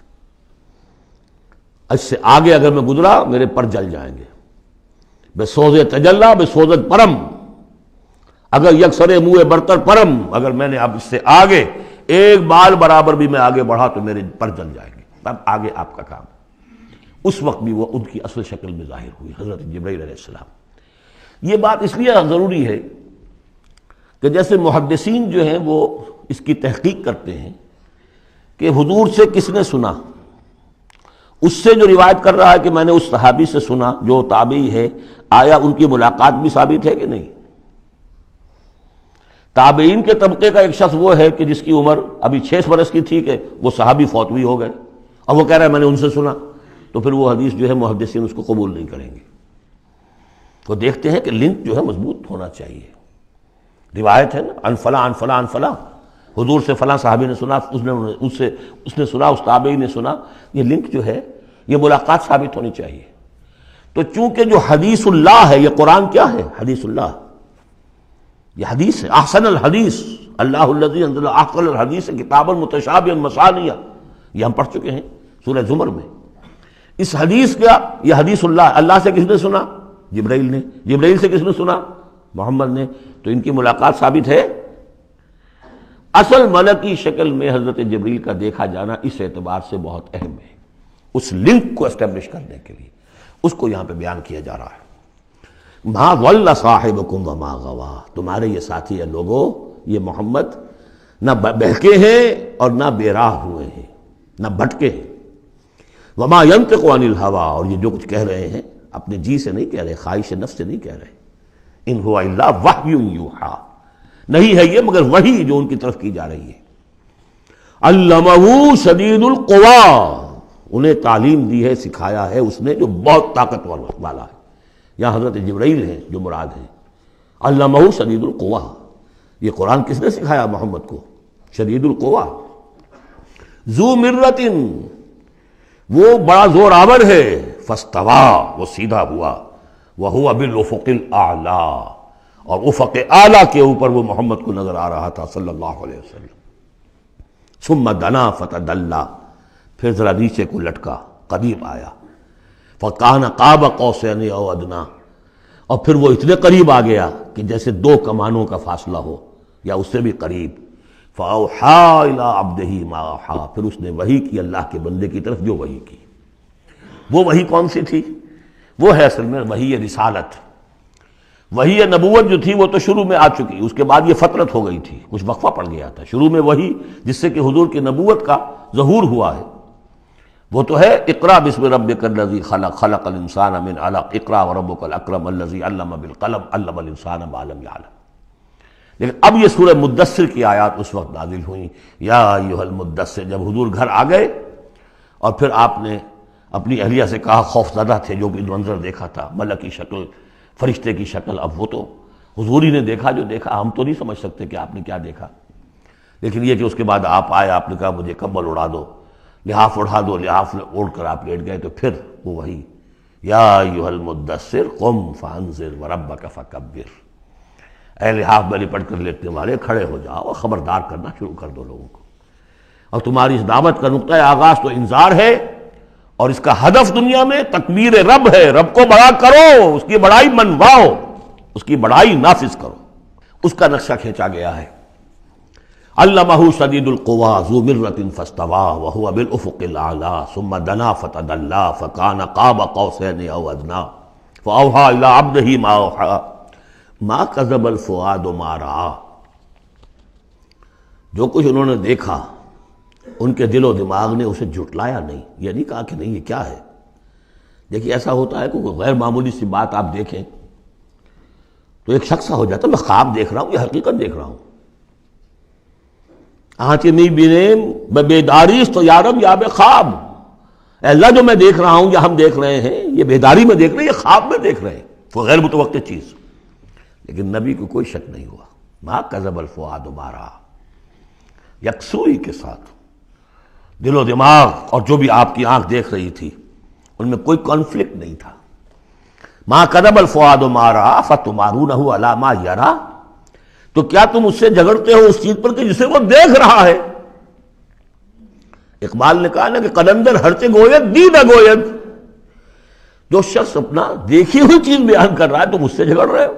اس سے آگے اگر میں گزرا میرے پر جل جائیں گے، بے سوز تجلا بے سوزت پرم، اگر یکسر منہ برتر پرم، اگر میں نے اب اس سے آگے ایک بال برابر بھی میں آگے بڑھا تو میرے پر جل جائیں گے، تب آگے آپ کا کام۔ اس وقت بھی وہ ان کی اصل شکل میں ظاہر ہوئی، حضرت جبرائیل علیہ السلام۔ یہ بات اس لیے ضروری ہے کہ جیسے محدثین جو ہیں وہ اس کی تحقیق کرتے ہیں کہ حضور سے کس نے سنا، اس سے جو روایت کر رہا ہے کہ میں نے اس صحابی سے سنا جو تابعی ہے، آیا ان کی ملاقات بھی ثابت ہے کہ نہیں؟ تابعین کے طبقے کا ایک شخص وہ ہے کہ جس کی عمر ابھی 6 برس کی تھی کہ وہ صحابی فوت بھی ہو گئے، اور وہ کہہ رہا ہے میں نے ان سے سنا، تو پھر وہ حدیث جو ہے محدثین اس کو قبول نہیں کریں گے۔ وہ دیکھتے ہیں کہ لنک جو ہے مضبوط ہونا چاہیے، روایت ہے نا، ان فلاں ان فلاں ان فلاں، حضور سے فلاں صحابی نے سنا، اس نے سنا، اس تابعی نے سنا، یہ لنک جو ہے یہ ملاقات ثابت ہونی چاہیے۔ تو چونکہ جو حدیث اللہ ہے، یہ قرآن کیا ہے؟ حدیث اللہ، یہ حدیث ہے، احسن الحدیث اللہ الذی انزل احسن الحدیث کتابا متشابہا مثانیہ، یہ ہم پڑھ چکے ہیں سورہ زمر میں۔ اس حدیث کا، یہ حدیث اللہ سے کس نے سنا؟ جبرائیل نے۔ جبرائیل سے کس نے سنا؟ محمد نے۔ تو ان کی ملاقات ثابت ہے۔ اصل ملکی شکل میں حضرت جبرائیل کا دیکھا جانا اس اعتبار سے بہت اہم ہے، اس لنک کو اسٹیبلش کرنے کے لیے اس کو یہاں پہ بیان کیا جا رہا ہے۔ ما ضل صاحبکم وما غوا، تمہارے یہ ساتھی ہے لوگوں، یہ محمد نہ بہکے ہیں اور نہ بے راہ ہوئے ہیں، نہ بھٹکے ہیں۔ وما ينطق عن الهوى، اور یہ جو کچھ کہہ رہے ہیں اپنے جی سے نہیں کہہ رہے، خواہش نفس سے نہیں کہہ رہے۔ ان هو الا وحی یوحی، نہیں ہے یہ مگر وحی جو ان کی طرف کی جا رہی ہے۔ علمہ شدید القوی، انہیں تعلیم دی ہے، سکھایا ہے اس نے جو بہت طاقتور والا ہے۔ یہاں حضرت جبرائیل ہیں جو مراد ہیں۔ علمہ شدید القوی، یہ قرآن کس نے سکھایا محمد کو؟ شدید القوی، ذو مرۃ، وہ بڑا زور آور ہے، فاستوی، وہ سیدھا ہوا، وہو بالافق الاعلی، اور افق اعلیٰ کے اوپر وہ محمد کو نظر آ رہا تھا صلی اللہ علیہ وسلم۔ ثم دنا فتدلی، پھر ذرا نیچے کو لٹکا، قریب آیا، فکان قاب قوسین او ادنی، اور پھر وہ اتنے قریب آ گیا کہ جیسے 2 کمانوں کا فاصلہ ہو یا اس سے بھی قریب۔ فاوحی الی عبدہ ما اوحی، پھر اس نے وحی کی اللہ کے بندے کی طرف جو وحی کی۔ وہ وحی کون سی تھی؟ وہ ہے اصل میں وحی رسالت۔ وحی نبوت جو تھی وہ تو شروع میں آ چکی، اس کے بعد یہ فترت ہو گئی تھی، کچھ وقفہ پڑ گیا تھا۔ شروع میں وحی جس سے کہ حضور کی نبوت کا ظہور ہوا ہے وہ تو ہے اقرا بسم ربک الذی خلق، خلق الانسان من علق، اقرا وربک الاکرم الذی علم بالقلم، علم الانسان ما لم یعلم۔ لیکن اب یہ سورہ مدثر کی آیات اس وقت نازل ہوئیں، یا ایھا المدثر، جب حضور گھر آ گئے اور پھر آپ نے اپنی اہلیہ سے کہا، خوف زدہ تھے، جو بھی منظر دیکھا تھا، ملک کی شکل، فرشتے کی شکل، اب وہ تو حضور ہی نے دیکھا جو دیکھا، ہم تو نہیں سمجھ سکتے کہ آپ نے کیا دیکھا۔ لیکن یہ کہ اس کے بعد آپ آئے، آپ نے کہا مجھے کمبل اڑا دو، لحاف اڑا دو، لحاف اوڑھ کر آپ لیٹ گئے، تو پھر وہ وہی یا ایھا المدثر قم فانذر وربک فکبر، اے لحاف میں لپٹ کر لیٹنے والے کھڑے ہو جاؤ اور خبردار کرنا شروع کر دو لوگوں کو۔ اور تمہاری اس دعوت کا نقطۂ آغاز تو انذار ہے، اور اس کا ہدف دنیا میں تکبیر رب ہے، رب کو بڑا کرو، اس کی بڑائی منواؤ، اس کی بڑائی نافذ کرو، اس کا نقشہ کھینچا گیا ہے۔ علمہ شدید القوی ذو مرۃ فاستوی وہو بالافق الاعلی ثم دنا فتدلی فکان قاب قوسین او ادنی فاوحی الی عبدہ ما اوحی ما کذب الفؤاد ما رأى، جو کچھ انہوں نے دیکھا ان کے دل و دماغ نے اسے جھٹلایا نہیں، یہ نہیں کہا کہ نہیں یہ کیا ہے۔ دیکھیے ایسا ہوتا ہے کہ کوئی غیر معمولی سی بات آپ دیکھیں تو ایک شخص ہو جاتا ہے میں خواب دیکھ رہا ہوں یا حقیقت دیکھ رہا ہوں۔ آنچے نہیں بینے بیداری تو یارب یا بے خواب، اے اللہ جو میں دیکھ رہا ہوں یا ہم دیکھ رہے ہیں یہ بیداری میں دیکھ رہے ہیں، یہ خواب میں دیکھ رہے ہیں، وہ غیر متوقع چیز۔ لیکن نبی کو کوئی شک نہیں ہوا، ما کذب الفؤاد ما رأى، یکسوئی کے ساتھ دل و دماغ اور جو بھی آپ کی آنکھ دیکھ رہی تھی ان میں کوئی کانفلکٹ نہیں تھا۔ ما کذب الفؤاد ما رأى فتمارونہ علی ما یری، تو کیا تم اس سے جھگڑتے ہو اس چیز پر کہ جسے وہ دیکھ رہا ہے؟ اقبال نے کہا نا کہ قلندر ہرچے گوید دی نہ گوید، جو شخص اپنا دیکھی ہوئی چیز بیان کر رہا ہے تم اس سے جھگڑ رہے ہو۔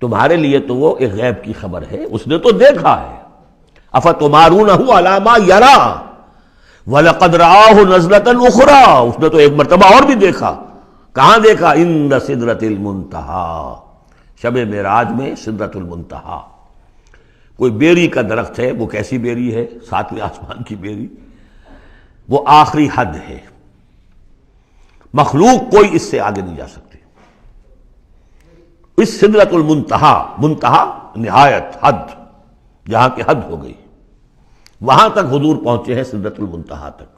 تمہارے لیے تو وہ ایک غیب کی خبر ہے، اس نے تو دیکھا ہے۔ افتمارونہ علی ما یری وَلَقَدْ رَآهُ نَزْلَةً أُخْرَىٰ، اس نے تو ایک مرتبہ اور بھی دیکھا۔ کہاں دیکھا؟ عند سدرۃ المنتہیٰ، شب معراج میں سدرۃ المنتہیٰ۔ کوئی بیری کا درخت ہے، وہ کیسی بیری ہے؟ ساتویں آسمان کی بیری، وہ آخری حد ہے، مخلوق کوئی اس سے آگے نہیں جا سکتی۔ اس سدرۃ المنتہیٰ، منتہا نہایت، حد، جہاں کی حد ہو گئی، وہاں تک حضور پہنچے ہیں، سدرۃ المنتہیٰ تک۔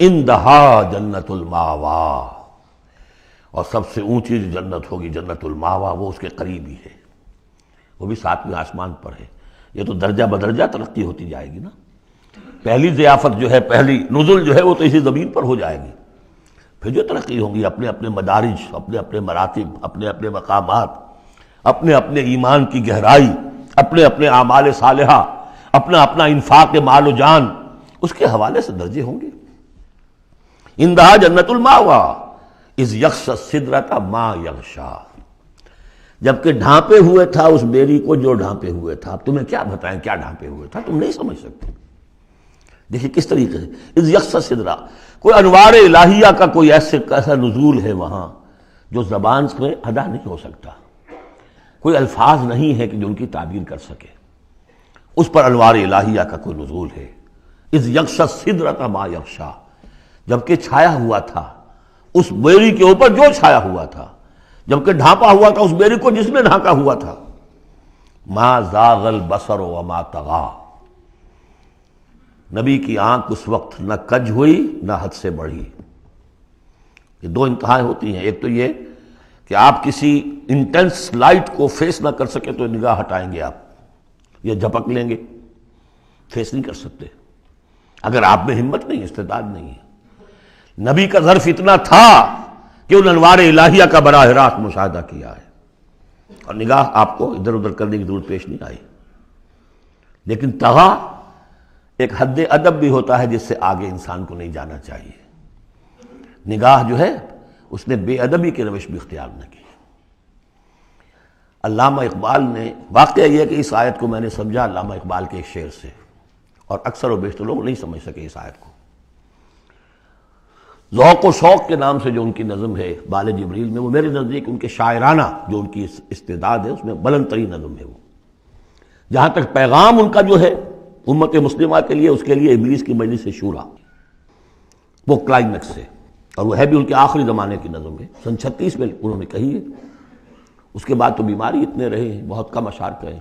اندہا جنت الماوا، اور سب سے اونچی جو جنت ہوگی جنت الماوا، وہ اس کے قریب ہی ہے، وہ بھی ساتویں آسمان پر ہے۔ یہ تو درجہ بدرجہ ترقی ہوتی جائے گی نا۔ پہلی ضیافت جو ہے، پہلی نزل جو ہے، وہ تو اسی زمین پر ہو جائے گی، پھر جو ترقی ہوگی اپنے اپنے مدارج، اپنے اپنے مراتب، اپنے اپنے مقامات، اپنے اپنے ایمان کی گہرائی، اپنے اپنے اعمال صالحہ، اپنا اپنا انفاق مال و جان، اس کے حوالے سے درجے ہوں گے۔ اندہا جنت الماوا اذ یغشی السدرۃ ما یغشی، جبکہ ڈھانپے ہوئے تھا اس بیری کو جو ڈھانپے ہوئے تھا۔ اب تمہیں کیا بتائیں کیا ڈھانپے ہوئے تھا، تم نہیں سمجھ سکتے۔ دیکھیں کس طریقے سے اذ یغشی السدرۃ، کوئی انوار الہیہ کا کوئی ایسا نزول ہے وہاں جو زبان سے ادا نہیں ہو سکتا، کوئی الفاظ نہیں ہے کہ جو ان کی تعبیر کر سکے۔ اس پر انوار الہیہ کا کوئی نزول ہے۔ اذ یغشی السدرۃ ما یغشی، جبکہ چھایا ہوا تھا اس بیری کے اوپر جو چھایا ہوا تھا، جبکہ ڈھانپا ہوا تھا اس بیری کو جس نے ڈھانکا ہوا تھا۔ ما زاغ البصر وما طغی، نبی کی آنکھ اس وقت نہ کج ہوئی نہ حد سے بڑھی۔ یہ دو انتہائیں ہوتی ہیں، ایک تو یہ کہ آپ کسی انٹینس لائٹ کو فیس نہ کر سکے تو نگاہ ہٹائیں گے آپ، یا جھپک لیں گے، فیس نہیں کر سکتے اگر آپ میں ہمت نہیں، استعداد نہیں ہے۔ نبی کا ظرف اتنا تھا کہ ان انوار الہیہ کا براہ راست مشاہدہ کیا ہے، اور نگاہ آپ کو ادھر ادھر کرنے کی ضرورت پیش نہیں آئی۔ لیکن طغا ایک حد ادب بھی ہوتا ہے جس سے آگے انسان کو نہیں جانا چاہیے۔ نگاہ جو ہے اس نے بے ادبی کی روش بھی اختیار نہ کی۔ علامہ اقبال نے، واقعہ یہ ہے کہ اس آیت کو میں نے سمجھا علامہ اقبال کے ایک شعر سے، اور اکثر و بیشتر لوگ نہیں سمجھ سکے اس آیت کو۔ ذوق و شوق کے نام سے جو ان کی نظم ہے بال جبریل میں، وہ میرے نزدیک ان کے شاعرانہ جو ان کی استعداد ہے اس میں بلند ترین نظم ہے وہ، جہاں تک پیغام ان کا جو ہے امت مسلمہ کے لیے، اس کے لیے ابلیس کی مجلس شورا، وہ کلائمیکس ہے، اور وہ ہے بھی ان کے آخری زمانے کی نظم ہے، سن 36 میں انہوں نے کہی ہے۔ اس کے بعد تو بیماری اتنے رہے ہیں، بہت کم اشعار کہے،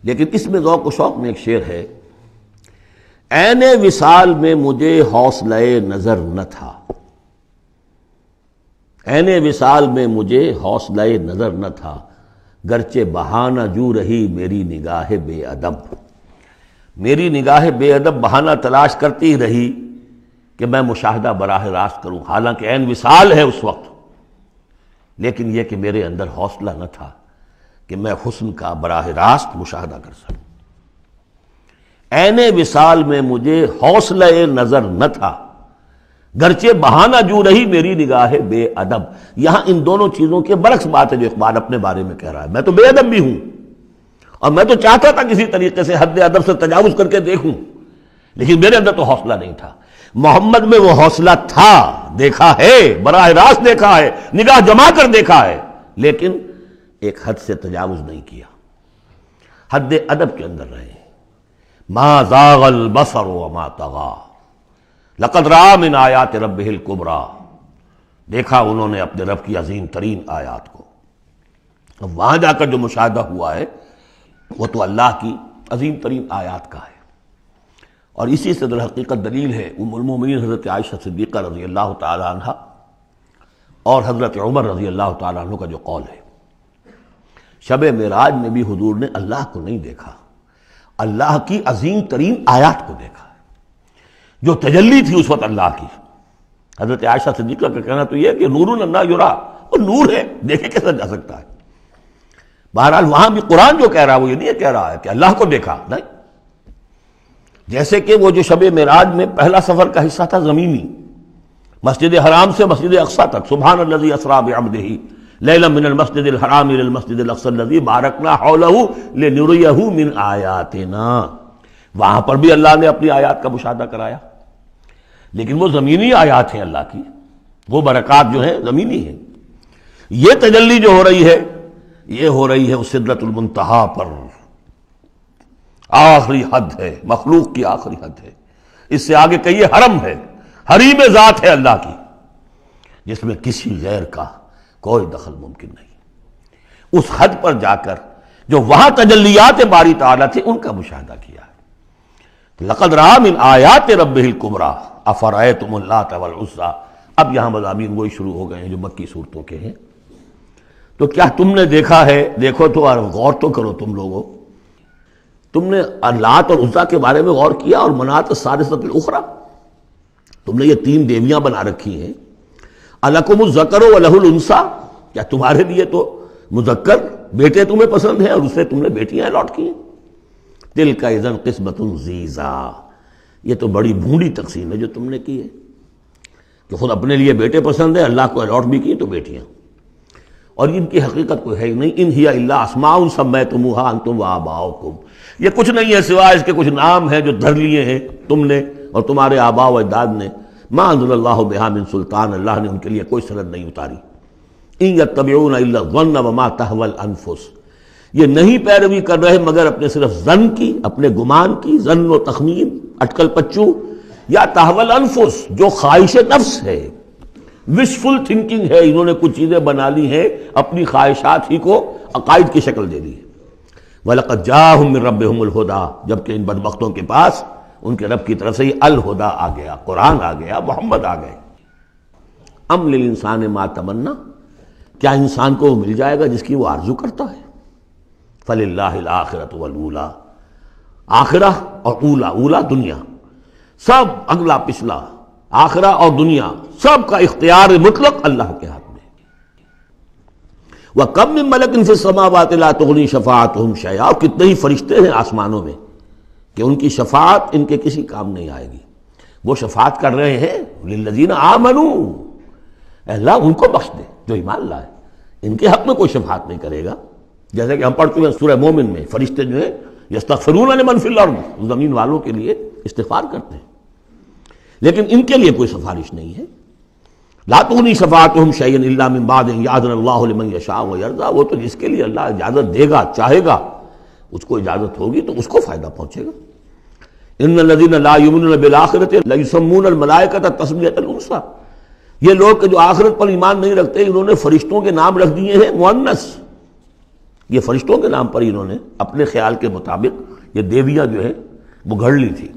لیکن اس میں ذوق و شوق میں ایک شعر ہے: عین وصال میں مجھے حوصلہ نظر نہ تھا، عین وصال میں مجھے حوصلہ نظر نہ تھا، گرچہ بہانہ جو رہی میری نگاہ بے ادب، میری نگاہ بے ادب بہانہ تلاش کرتی رہی کہ میں مشاہدہ براہ راست کروں، حالانکہ عین وصال ہے اس وقت، لیکن یہ کہ میرے اندر حوصلہ نہ تھا کہ میں حسن کا براہ راست مشاہدہ کر سکوں۔ عین وصال میں مجھے حوصلہ نظر نہ تھا، گرچہ بہانہ جو رہی میری نگاہ بے ادب۔ یہاں ان دونوں چیزوں کے برعکس بات ہے جو اقبال اپنے بارے میں کہہ رہا ہے۔ میں تو بے ادب بھی ہوں، اور میں تو چاہتا تھا کسی طریقے سے حد ادب سے تجاوز کر کے دیکھوں، لیکن میرے اندر تو حوصلہ نہیں تھا۔ محمد میں وہ حوصلہ تھا، دیکھا ہے، براہ راست دیکھا ہے، نگاہ جما کر دیکھا ہے، لیکن ایک حد سے تجاوز نہیں کیا، حد ادب کے اندر رہے۔ ما زاغ البصر وما طغى لقد رأى من آیات ربہ الکبریٰ، دیکھا انہوں نے اپنے رب کی عظیم ترین آیات کو۔ اب وہاں جا کر جو مشاہدہ ہوا ہے وہ تو اللہ کی عظیم ترین آیات کا ہے، اور اسی سے در حقیقت دلیل ہے ام المومنین حضرت عائشہ صدیقہ رضی اللہ تعالی عنہ اور حضرت عمر رضی اللہ تعالی عنہ کا جو قول ہے۔ شب معراج میں بھی حضور نے اللہ کو نہیں دیکھا، اللہ کی عظیم ترین آیات کو دیکھا ہے، جو تجلی تھی اس وقت اللہ کی۔ حضرت عائشہ صدیقہ کا کہنا تو یہ کہ نور لا یرا، وہ نور ہے، دیکھے کیسا جا سکتا ہے۔ بہرحال وہاں بھی قرآن جو کہہ رہا ہے وہ یہ نہیں کہہ رہا ہے کہ اللہ کو دیکھا، نہیں، جیسے کہ وہ جو شب معراج میں پہلا سفر کا حصہ تھا زمینی، مسجد حرام سے مسجد اقصیٰ تک، سبحان الذی اسریٰ بعبدہ لیلا من المسجد الحرام الى المسجد الاقصى الذي باركنا حوله لنريه من آیاتنا، وہاں پر بھی اللہ نے اپنی آیات کا مشاہدہ کرایا، لیکن وہ زمینی آیات ہیں اللہ کی، وہ برکات جو ہیں زمینی ہیں۔ یہ تجلی جو ہو رہی ہے یہ ہو رہی ہے اس سدرۃ المنتہا پر، آخری حد ہے، مخلوق کی آخری حد ہے۔ اس سے آگے کہیے حرم ہے، حریم ذات ہے اللہ کی، جس میں کسی غیر کا کوئی دخل ممکن نہیں۔ اس حد پر جا کر جو وہاں تجلیات باری تعالیٰ تھے ان کا مشاہدہ کیا ہے۔ لقد رأى من آیات ربہ الکبریٰ افرأیتم اللات والعزیٰ، اب یہاں مضامین وہی شروع ہو گئے ہیں جو مکی صورتوں کے ہیں۔ تو کیا تم نے دیکھا ہے، دیکھو تو اور غور تو کرو تم لوگوں، تم نے لات اور عزیٰ کے بارے میں غور کیا، اور منات الثالثۃ الاخری، تم نے یہ تین دیویاں بنا رکھی ہیں۔ الکم الذکر ولہ الانثیٰ، کیا تمہارے لیے تو مذکر بیٹے تمہیں پسند ہیں اور اس سے تم نے بیٹیاں الاٹ کی ہیں؟ تلک اذا قسمۃ ضیزیٰ، یہ تو بڑی بھونڈی تقسیم ہے جو تم نے کی ہے، کہ خود اپنے لیے بیٹے پسند ہے، اللہ کو الاٹ بھی کی تو بیٹیاں، اور ان کی حقیقت کوئی ہے ہی نہیں۔ ان ہی الا اسماء سمیتموہا انتم وآباؤکم، یہ کچھ نہیں ہے سوائے اس کے کچھ نام ہیں جو دھر لیے ہیں تم نے اور تمہارے آباء و اجداد نے۔ ما انزل اللہ بہا من سلطان، اللہ نے ان کے لیے کوئی سند نہیں اتاری۔ ان یتبعون الا الظن وما تہوی الانفس، یہ نہیں پیروی کر رہے مگر اپنے صرف ظن کی، اپنے گمان کی، ظن و تخمین، اٹکل پچو، یا تہوی الانفس جو خواہش نفس ہے، وشفل تھنکنگ ہے، انہوں نے کچھ چیزیں بنا لی ہیں اپنی خواہشات ہی کو عقائد کی شکل دے دی ہے۔ وَلَقَدْ جَاءَهُم مِّن رَّبِّهُمُ الْهُدَىٰ، جبکہ ان بدبختوں کے پاس ان کے رب کی طرف سے یہ الہدا آ گیا، قرآن آ گیا، محمد آ گئے۔ ام للانسان ما تمنا، کیا انسان کو وہ مل جائے گا جس کی وہ آرزو کرتا ہے؟ فللہ الآخرۃ والأولیٰ، آخرہ اور اولا، اولا دنیا، سب اگلا پچھلا، آخرہ اور دنیا، سب کا اختیار مطلق اللہ کے ہاتھ میں۔ وَكَم مِّن مَلَكٍ فِي السَّمَاوَاتِ لَا تُغْنِي شَفَاعَتُهُمْ شَيْئًا، اور کتنے ہی فرشتے ہیں آسمانوں میں کہ ان کی شفاعت ان کے کسی کام نہیں آئے گی۔ وہ شفاعت کر رہے ہیں للذین آمنوا، اے اللہ ان کو بخش دے جو ایمان لائے، ان کے حق میں کوئی شفاعت نہیں کرے گا۔ جیسے کہ ہم پڑھ چکے ہیں سورہ مومن میں، فرشتے جو ہیں یستغفرون لمن فی الارض، زمین والوں کے لیے استغفار کرتے ہیں، لیکن ان کے لیے کوئی سفارش نہیں ہے۔ لا تغنی شفاعتہم شیئا الا من بعد ان یأذن اللہ لمن یشاء ویرضی، وہ تو جس کے لیے اللہ اجازت دے گا، چاہے گا، اس کو اجازت ہوگی تو اس کو فائدہ پہنچے گا۔ ان الذین لا یؤمنون بالآخرۃ لیسمون الملائکۃ تسمیۃ الانثیٰ، یہ لوگ کہ جو آخرت پر ایمان نہیں رکھتے انہوں نے فرشتوں کے نام رکھ دیے ہیں مؤنث، یہ فرشتوں کے نام پر انہوں نے اپنے خیال کے مطابق یہ دیویاں جو ہے وہ گھڑ لی تھی۔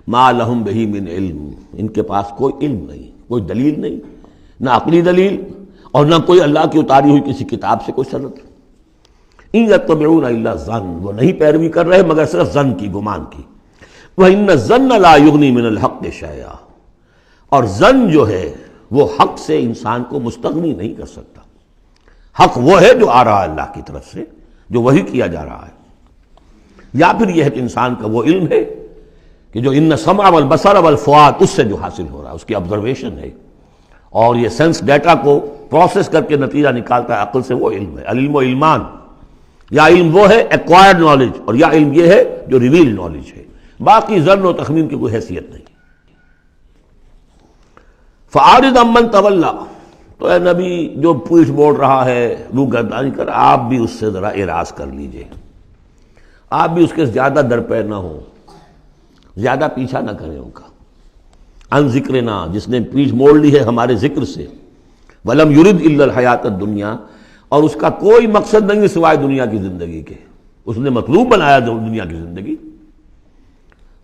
ما لہم بہ من علم، ان کے پاس کوئی علم نہیں، کوئی دلیل نہیں، نہ عقلی دلیل اور نہ کوئی اللہ کی اتاری ہوئی کسی کتاب سے کوئی سند۔ ان یتبعون الا الظن، وہ نہیں پیروی کر رہے مگر صرف ظن کی، گمان کی۔ وان الظن لا یغنی من الحق شیئا، اور ظن جو ہے وہ حق سے انسان کو مستغنی نہیں کر سکتا۔ حق وہ ہے جو آ رہا ہے اللہ کی طرف سے، جو وحی کیا جا رہا ہے، یا پھر یہ ہے کہ انسان کا وہ علم ہے کہ جو ان السمع والبصر والفؤاد، اس سے جو حاصل ہو رہا ہے، اس کی آبزرویشن ہے، اور یہ سینس ڈیٹا کو پروسیس کر کے نتیجہ نکالتا ہے عقل سے، وہ علم ہے۔ العلم و علمان، یا علم وہ ہے ایکوائرڈ نالج، اور یا علم یہ ہے جو ریویل نالج ہے، باقی ظن و تخمین کی کوئی حیثیت نہیں۔ فَأَعْرِضْ عَمَّنْ تَوَلَّىٰ، تو اے نبی جو پیٹھ موڑ رہا ہے، روح گردانی کر، آپ بھی اس سے ذرا اعراض کر لیجئے، آپ بھی اس کے زیادہ درپے نہ ہوں، زیادہ پیچھا نہ کریں ان کا۔ عن ذکرنا، جس نے پیٹھ موڑ لی ہے ہمارے ذکر سے، وَلَمْ يُرِدْ إِلَّا الْحَيَاةَ الدُّنْيَا، اور اس کا کوئی مقصد نہیں سوائے دنیا کی زندگی کے، اس نے مطلوب بنایا دنیا کی زندگی۔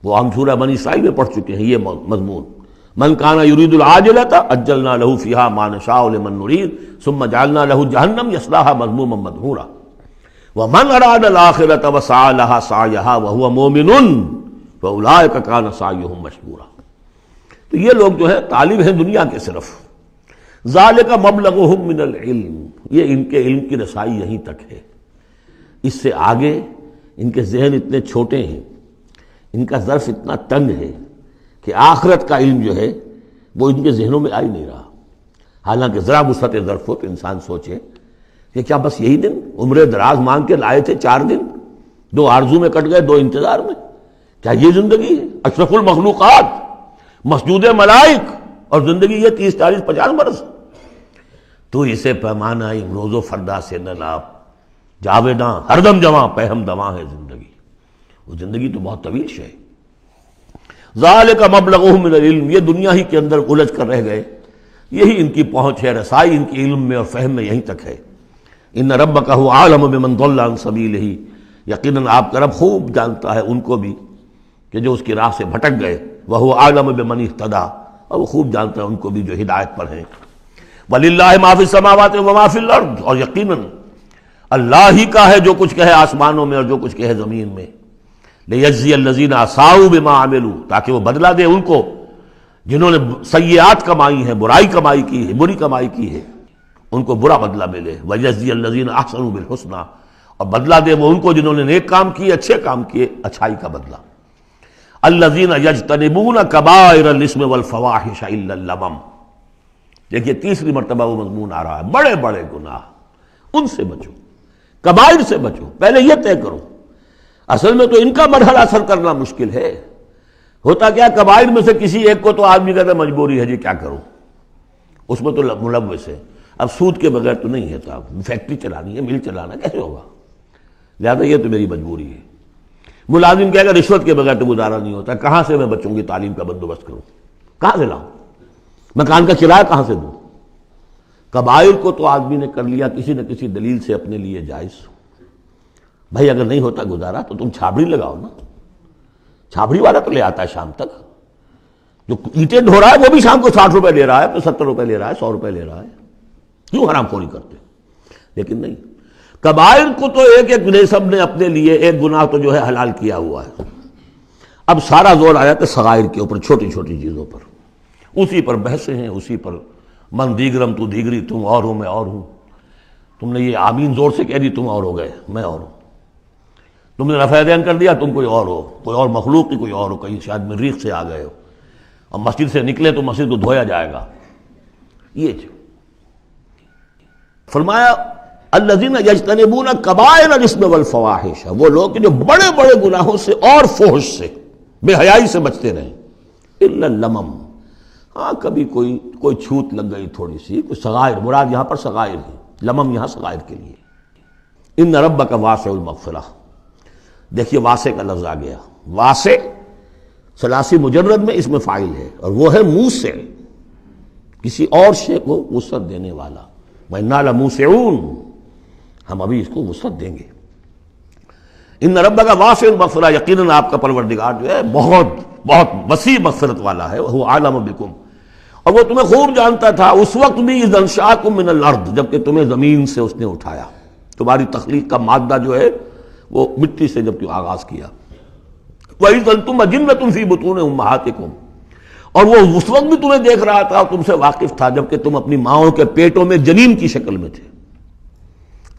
وہ ہم سورہ بنی اسرائیل میں پڑھ چکے ہیں یہ مضمون، من کان یرید العاجلۃ عجلنا له فیہا ما نشاء لمن نرید ثم جعلنا له جہنم یصلاها مذموما مدحورا ومن اراد الآخرۃ وسعى لها سعیها وهو مؤمن فاولئک کان سعیهم مشکورا۔ تو یہ لوگ جو ہے طالب ہیں دنیا کے صرف، ذالک مبلغهم من العلم، یہ ان کے علم کی رسائی یہیں تک ہے، اس سے آگے ان کے ذہن اتنے چھوٹے ہیں، ان کا ظرف اتنا تنگ ہے کہ آخرت کا علم جو ہے وہ ان کے ذہنوں میں آ ہی نہیں رہا۔ حالانکہ ذرا وسعت ظرف ہو تو انسان سوچے کہ کیا بس یہی دن عمر دراز مانگ کے لائے تھے 4 دن، 2 آرزو میں کٹ گئے، 2 انتظار میں، کیا یہ زندگی ہے؟ اشرف المخلوقات، مسجود ملائک، اور زندگی یہ 30 40 50 برس؟ تو اسے پیمانہ روز و فردا سے نہ لاپ، جاویداں ہر دم جواں پہم دواں ہے زندگی، وہ زندگی تو بہت طویل شے ہے۔ ذالک مبلغہم من العلم، یہ دنیا ہی کے اندر الجھ کر رہ گئے، یہی ان کی پہنچ ہے، رسائی ان کی علم میں اور فہم میں یہیں تک ہے۔ ان ربک هو اعلم بمن ضل عن سبیلہ، یقیناً آپ کا رب خوب جانتا ہے ان کو بھی کہ جو اس کی راہ سے بھٹک گئے، وہو اعلم بمن اہتدی، اور وہ خوب جانتا ہے ان کو بھی جو ہدایت پر ہیں۔ وَلِلَّهِ مَا فِي السَّمَاوَاتِ وَمَا فِي الْأَرْضِ، اور یقیناً اللہ ہی کا ہے جو کچھ کہے آسمانوں میں اور جو کچھ کہے زمین میں۔ لِيَجْزِيَ الَّذِينَ أَسَاءُوا بِمَا عَمِلُوا، تاکہ وہ بدلہ دے ان کو جنہوں نے سیئات کمائی ہیں، برائی کمائی کی ہے، بری کمائی کی ہے، ان کو برا بدلہ ملے۔ وَيَجْزِيَ الَّذِينَ أَحْسَنُوا بِالْحُسْنَى، اور بدلہ دے وہ ان کو جنہوں نے نیک کام کیے، اچھے کام کیے، اچھائی کا بدلہ۔ الَّذِينَ يَجْتَنِبُونَ كَبَائِرَ الْإِثْمِ وَالْفَوَاحِشَ إِلَّا اللَّمَمَ، دیکھیے تیسری مرتبہ وہ مضمون آ رہا ہے، بڑے بڑے گناہ، ان سے بچو، کبائر سے بچو، پہلے یہ طے کرو۔ اصل میں تو ان کا مرحلہ اثر کرنا مشکل ہے، ہوتا کیا کبائر میں سے کسی ایک کو تو آدمی کہتا ہے مجبوری ہے جی کیا کروں، اس میں تو ملوث ہے، اب سود کے بغیر تو نہیں ہے صاحب، فیکٹری چلانی ہے، مل چلانا کیسے ہوگا، لہٰذا یہ تو میری مجبوری ہے۔ ملازم کہے گا رشوت کے بغیر تو گزارا نہیں ہوتا، کہاں سے میں بچوں کی تعلیم کا بندوبست کروں، کہاں سے لاؤں، مکان کا کرایہ کہاں سے دوں؟ کبائر کو تو آدمی نے کر لیا کسی نہ کسی دلیل سے اپنے لیے جائز۔ بھائی اگر نہیں ہوتا گزارا تو تم چھابڑی لگاؤ نا، چھابڑی والا تو لے آتا ہے شام تک، جو اینٹیں ڈھو رہا ہے وہ بھی شام کو 60 روپے لے رہا ہے، تو 70 روپے لے رہا ہے، 100 روپے لے رہا ہے، کیوں حرام خوری کرتے؟ لیکن نہیں، کبائر کو تو ایک ایک نے سب نے اپنے لیے ایک گناہ تو جو ہے حلال کیا ہوا ہے۔ اب سارا زور آیا کہ صغائر کے اوپر، چھوٹی چھوٹی چیزوں پر، اسی پر بحثیں ہیں، اسی پر من دیگرم تو دیگری، تم اور ہو میں اور ہوں، تم نے یہ آمین زور سے کہہ دی تم اور ہو گئے میں اور ہوں، تم نے رفع دین کر دیا تم کوئی اور ہو، کوئی اور مخلوق کی کوئی اور ہو، کہیں شاید مریخ سے آ گئے ہو، اور مسجد سے نکلے تو مسجد کو دھویا جائے گا۔ یہ فرمایا الذین یجتنبون کبائر الاسم والفواحش، وہ لوگ جو بڑے بڑے گناہوں سے اور فحش سے، بے حیائی سے بچتے رہیں، الا اللمم، ہاں کبھی کوئی چھوت لگ گئی تھوڑی سی، کوئی صغائر، مراد یہاں پر صغائر ہے، لمم یہاں صغائر کے لیے۔ ان ربک واسع المغفرہ، دیکھیے واسع کا لفظ آ گیا، واسع ثلاثی مجرد میں اس میں فاعل ہے، اور وہ ہے موسع، کسی اور شے کو وسعت دینے والا، وَإِنَّا لَمُوسِعُونَ، ہم ابھی اس کو وسعت دیں گے۔ ان ربک واسع المغفرہ، یقیناً آپ کا پروردگار جو ہے بہت بہت وسیع مغفرت والا ہے، وہ عالم بکم، اور وہ تمہیں خوب جانتا تھا اس وقت بھی اذ انشاکم من الارض، جبکہ تمہیں زمین سے اس نے اٹھایا، تمہاری تخلیق کا مادہ جو ہے وہ مٹی سے جب کہ آغاز کیا، وَإِذْ أَنْتُمْ أَجِنَّةٌ فِي بُطُونِ أُمَّهَاتِكُمْ، اور وہ اس وقت بھی تمہیں دیکھ رہا تھا اور تم سے واقف تھا جبکہ تم اپنی ماؤں کے پیٹوں میں جنین کی شکل میں تھے۔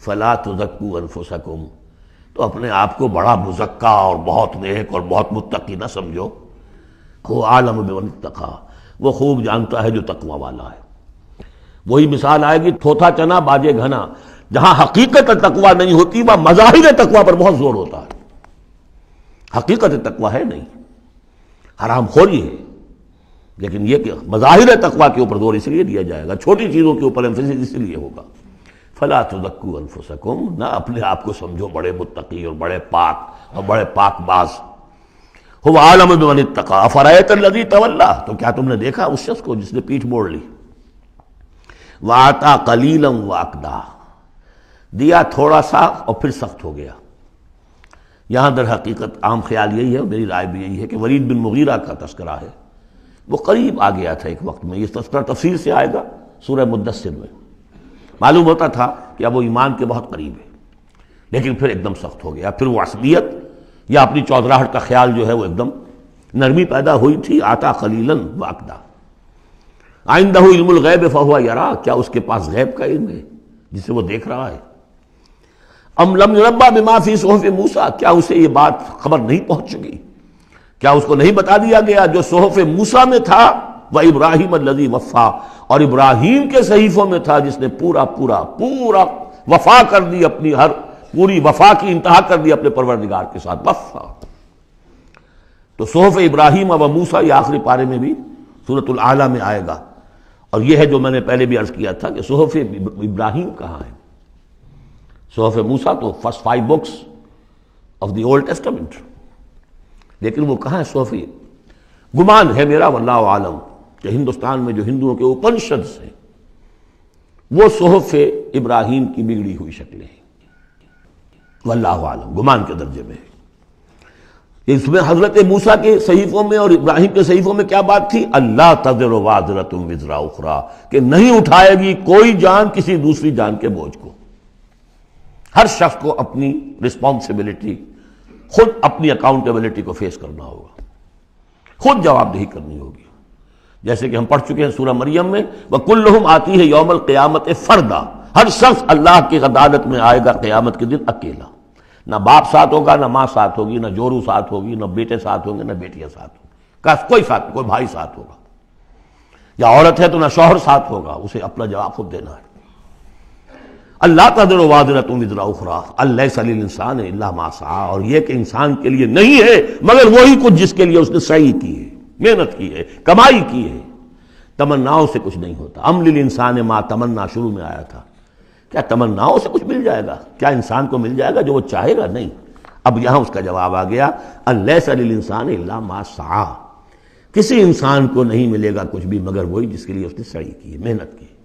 فَلَا تُزَكُّوا أَنفُسَكُمْ، تو اپنے آپ کو بڑا مزکا اور بہت نیک اور بہت متقی نہ سمجھو، وہ عالم بمن اتقى، وہ خوب جانتا ہے جو تقوی والا ہے۔ وہی مثال آئے گی تھوتھا چنا باجے گھنا، جہاں حقیقت تقوی نہیں ہوتی وہاں مظاہر تقوی پر بہت زور ہوتا ہے، حقیقت تقوی ہے نہیں، حرام خوری ہے، لیکن یہ کہ مظاہر تقوی کے اوپر زور اس لیے دیا جائے گا، چھوٹی چیزوں کے اوپر ایمفیسس اس لیے ہوگا۔ فلا تزکوا انفسکم، نہ اپنے آپ کو سمجھو بڑے متقی اور بڑے پاک اور بڑے پاک باز۔ هو عالم بمن اتقى افرأيت الذي تولى، تو کیا تم نے دیکھا اس شخص کو جس نے پیٹھ موڑ لی، وَأَعْطَى قَلِيلًا وَأَكْدَى، دیا تھوڑا سا اور پھر سخت ہو گیا۔ یہاں در حقیقت عام خیال یہی ہے، میری رائے بھی یہی ہے کہ ولید بن مغیرہ کا تذکرہ ہے، وہ قریب آ گیا تھا ایک وقت میں، یہ تذکرہ تفصیل سے آئے گا سورہ مدثر میں، معلوم ہوتا تھا کہ اب وہ ایمان کے بہت قریب ہے، لیکن پھر ایک دم سخت ہو گیا، پھر وہ عصبیت یا اپنی چودراہٹ کا خیال جو ہے وہ ایک دم نرمی پیدا ہوئی تھی۔ آتا قلیلاً واقدا، عندہ علم الغیب فہو یرا، کیا اس کے پاس غیب کا علم ہے جسے وہ دیکھ رہا ہے؟ ام لم ينبأ بما فی صحف موسیٰ، کیا اسے یہ بات خبر نہیں پہنچ چکی، کیا اس کو نہیں بتا دیا گیا جو صحف موسیٰ میں تھا، وابراہیم الذی وفا، اور ابراہیم کے صحیفوں میں تھا جس نے پورا پورا پورا وفا کر دی، اپنی ہر پوری وفا کی انتہا کر دی اپنے پروردگار کے ساتھ، وفا۔ تو صحف ابراہیم و موسیٰ یہ آخری پارے میں بھی سورۃ الاعلیٰ میں آئے گا، اور یہ ہے جو میں نے پہلے بھی عرض کیا تھا کہ صحف ابراہیم کہاں ہے؟ صحف موسیٰ تو first 5 books of the old testament, لیکن وہ کہاں ہے صحف؟ گمان ہے میرا واللہ عالم کہ ہندوستان میں جو ہندوؤں کے اپنشدس ہیں وہ صحف ابراہیم کی بگڑی ہوئی شکلیں ہیں، واللہ عالم، گمان کے درجے میں ہے۔ اس میں حضرت موسیٰ کے صحیفوں میں اور ابراہیم کے صحیفوں میں کیا بات تھی؟ اللہ تذر وازرۃ وزر اخری، کہ نہیں اٹھائے گی کوئی جان کسی دوسری جان کے بوجھ کو۔ ہر شخص کو اپنی رسپانسبلٹی، خود اپنی اکاؤنٹیبلٹی کو فیس کرنا ہوگا، خود جواب دہی کرنی ہوگی۔ جیسے کہ ہم پڑھ چکے ہیں سورہ مریم میں، وَكُلُّهُمْ آتِيهِ يَوْمَ الْقِيَامَةِ فَرْدًا، ہر شخص اللہ کی عدالت میں آئے گا قیامت کے دن اکیلا، نہ باپ ساتھ ہوگا، نہ ماں ساتھ ہوگی، نہ جورو ساتھ ہوگی، نہ بیٹے ساتھ ہوں گے، نہ بیٹیاں ساتھ ہوں گی، کوئی ساتھ، کوئی بھائی ساتھ ہوگا، یا عورت ہے تو نہ شوہر ساتھ ہوگا، اسے اپنا جواب خود دینا ہے۔ اللہ تذر وازرۃ وزر اخری الیس للانسان الا ما سعی، اور یہ کہ انسان کے لیے نہیں ہے مگر وہی کچھ جس کے لیے اس نے سعی کی ہے، محنت کی ہے، کمائی کی ہے۔ تمناؤں سے کچھ نہیں ہوتا، ام للانسان ما تمنا شروع میں آیا تھا، کیا تمناؤں سے کچھ مل جائے گا؟ کیا انسان کو مل جائے گا جو وہ چاہے گا؟ نہیں۔ اب یہاں اس کا جواب آ گیا، الیس للانسان الا ما سعی، کسی انسان کو نہیں ملے گا کچھ بھی مگر وہی جس کے لیے اس نے سعی کی ہے، محنت کی ہے۔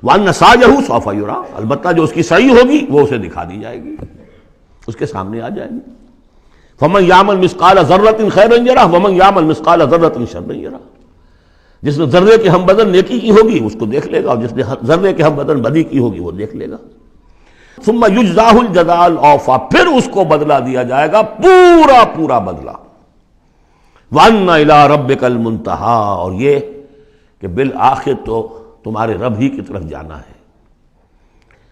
وَأَنَّ سَعْيَهُ سَوْفَ يُرَىٰ، البتہ جو اس کی سعی ہوگی وہ اسے دکھا دی جائے گی، اس کے سامنے آ جائے گی۔ فَمَنْ يَعْمَلْ مِثْقَالَ ذَرَّةٍ خَيْرًا يَرَهُ وَمَنْ يَعْمَلْ مِثْقَالَ ذَرَّةٍ شَرًّا يَرَهُ، جس نے ذرے کے ہم بدن نیکی کی ہوگی اس کو دیکھ لے گا، اور جس نے ذرے کے ہم بدن بدی کی ہوگی وہ دیکھ لے گا۔ ثُمَّ يُجْزَاهُ الْجَزَاءَ الْأَوْفَىٰ، پھر اس کو بدلہ دیا جائے گا پورا پورا بدلہ۔ وَأَنَّ إِلَىٰ رَبِّكَ الْمُنتَهَىٰ، اور یہ کہ بالآخر تو تمہارے رب ہی کی طرف جانا ہے۔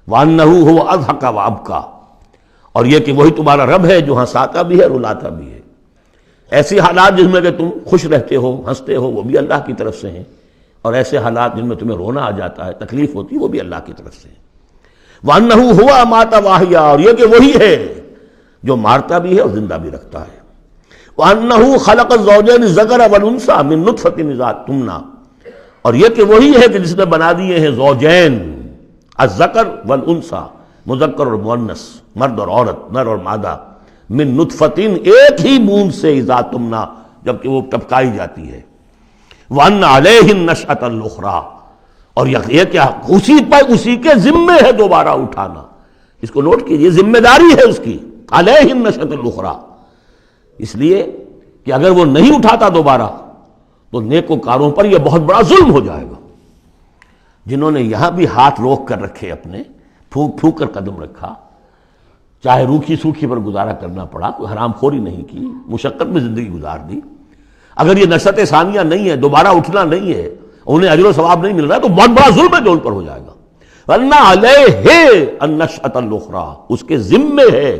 وَأَنَّهُ هُوَ أَضْحَكَ وَأَبْكَىٰ، اور یہ کہ وہی تمہارا رب ہے جو ہنساتا بھی ہے رلاتا بھی ہے۔ ایسی حالات جن میں کہ تم خوش رہتے ہو، ہنستے ہو، وہ بھی اللہ کی طرف سے ہیں، اور ایسے حالات جن میں تمہیں رونا آ جاتا ہے، تکلیف ہوتی ہے، وہ بھی اللہ کی طرف سے ہیں۔ وَأَنَّهُ هُوَ أَمَاتَ وَأَحْيَا، اور یہ کہ وہی ہے جو مارتا بھی ہے اور زندہ بھی رکھتا ہے۔ وَأَنَّهُ خَلَقَ الزَّوْجَيْنِ الذَّكَرَ وَالْأُنثَىٰ مِن نُطْفَةٍ إِذَا تُمْنَىٰ، اور یہ کہ وہی ہے کہ جس نے بنا دیے ہیں زوجین، الذکر والانثیٰ، مذکر اور مؤنث، مرد اور عورت، نر اور مادہ، من نطفتن، ایک ہی بوند سے، اذا تمنا، جبکہ وہ ٹپکائی جاتی ہے۔ وَأَنَّ عَلَيْهِ النَّشْأَةَ الْأُخْرَىٰ، اور یہ کیا اسی پر، اسی کے ذمے ہے دوبارہ اٹھانا۔ اس کو نوٹ کیجئے، ذمہ داری ہے اس کی، عَلَيْهِ النَّشْأَةَ الْأُخْرَىٰ، اس لیے کہ اگر وہ نہیں اٹھاتا دوبارہ تو نیکوکاروں پر یہ بہت بڑا ظلم ہو جائے گا۔ جنہوں نے یہاں بھی ہاتھ روک کر رکھے، اپنے پھونک پھونک کر قدم رکھا، چاہے روکھی سوکھی پر گزارا کرنا پڑا، کوئی حرام خوری نہیں کی، مشقت میں زندگی گزار دی، اگر یہ نشأت ثانیہ نہیں ہے، دوبارہ اٹھنا نہیں ہے، انہیں اجر و ثواب نہیں مل رہا ہے، تو بہت بڑا ظلم ہے جو ان پر ہو جائے گا۔ وَأَنَّ عَلَيْهِ النَّشْأَةَ الْأُخْرَىٰ، اس کے ذمے ہے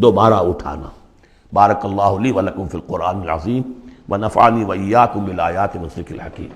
دوبارہ اٹھانا۔ بارک اللہ لی ولکم فی القرآن العظیم ونفعنی وإیاکم بالآیات والذکر الحکیم۔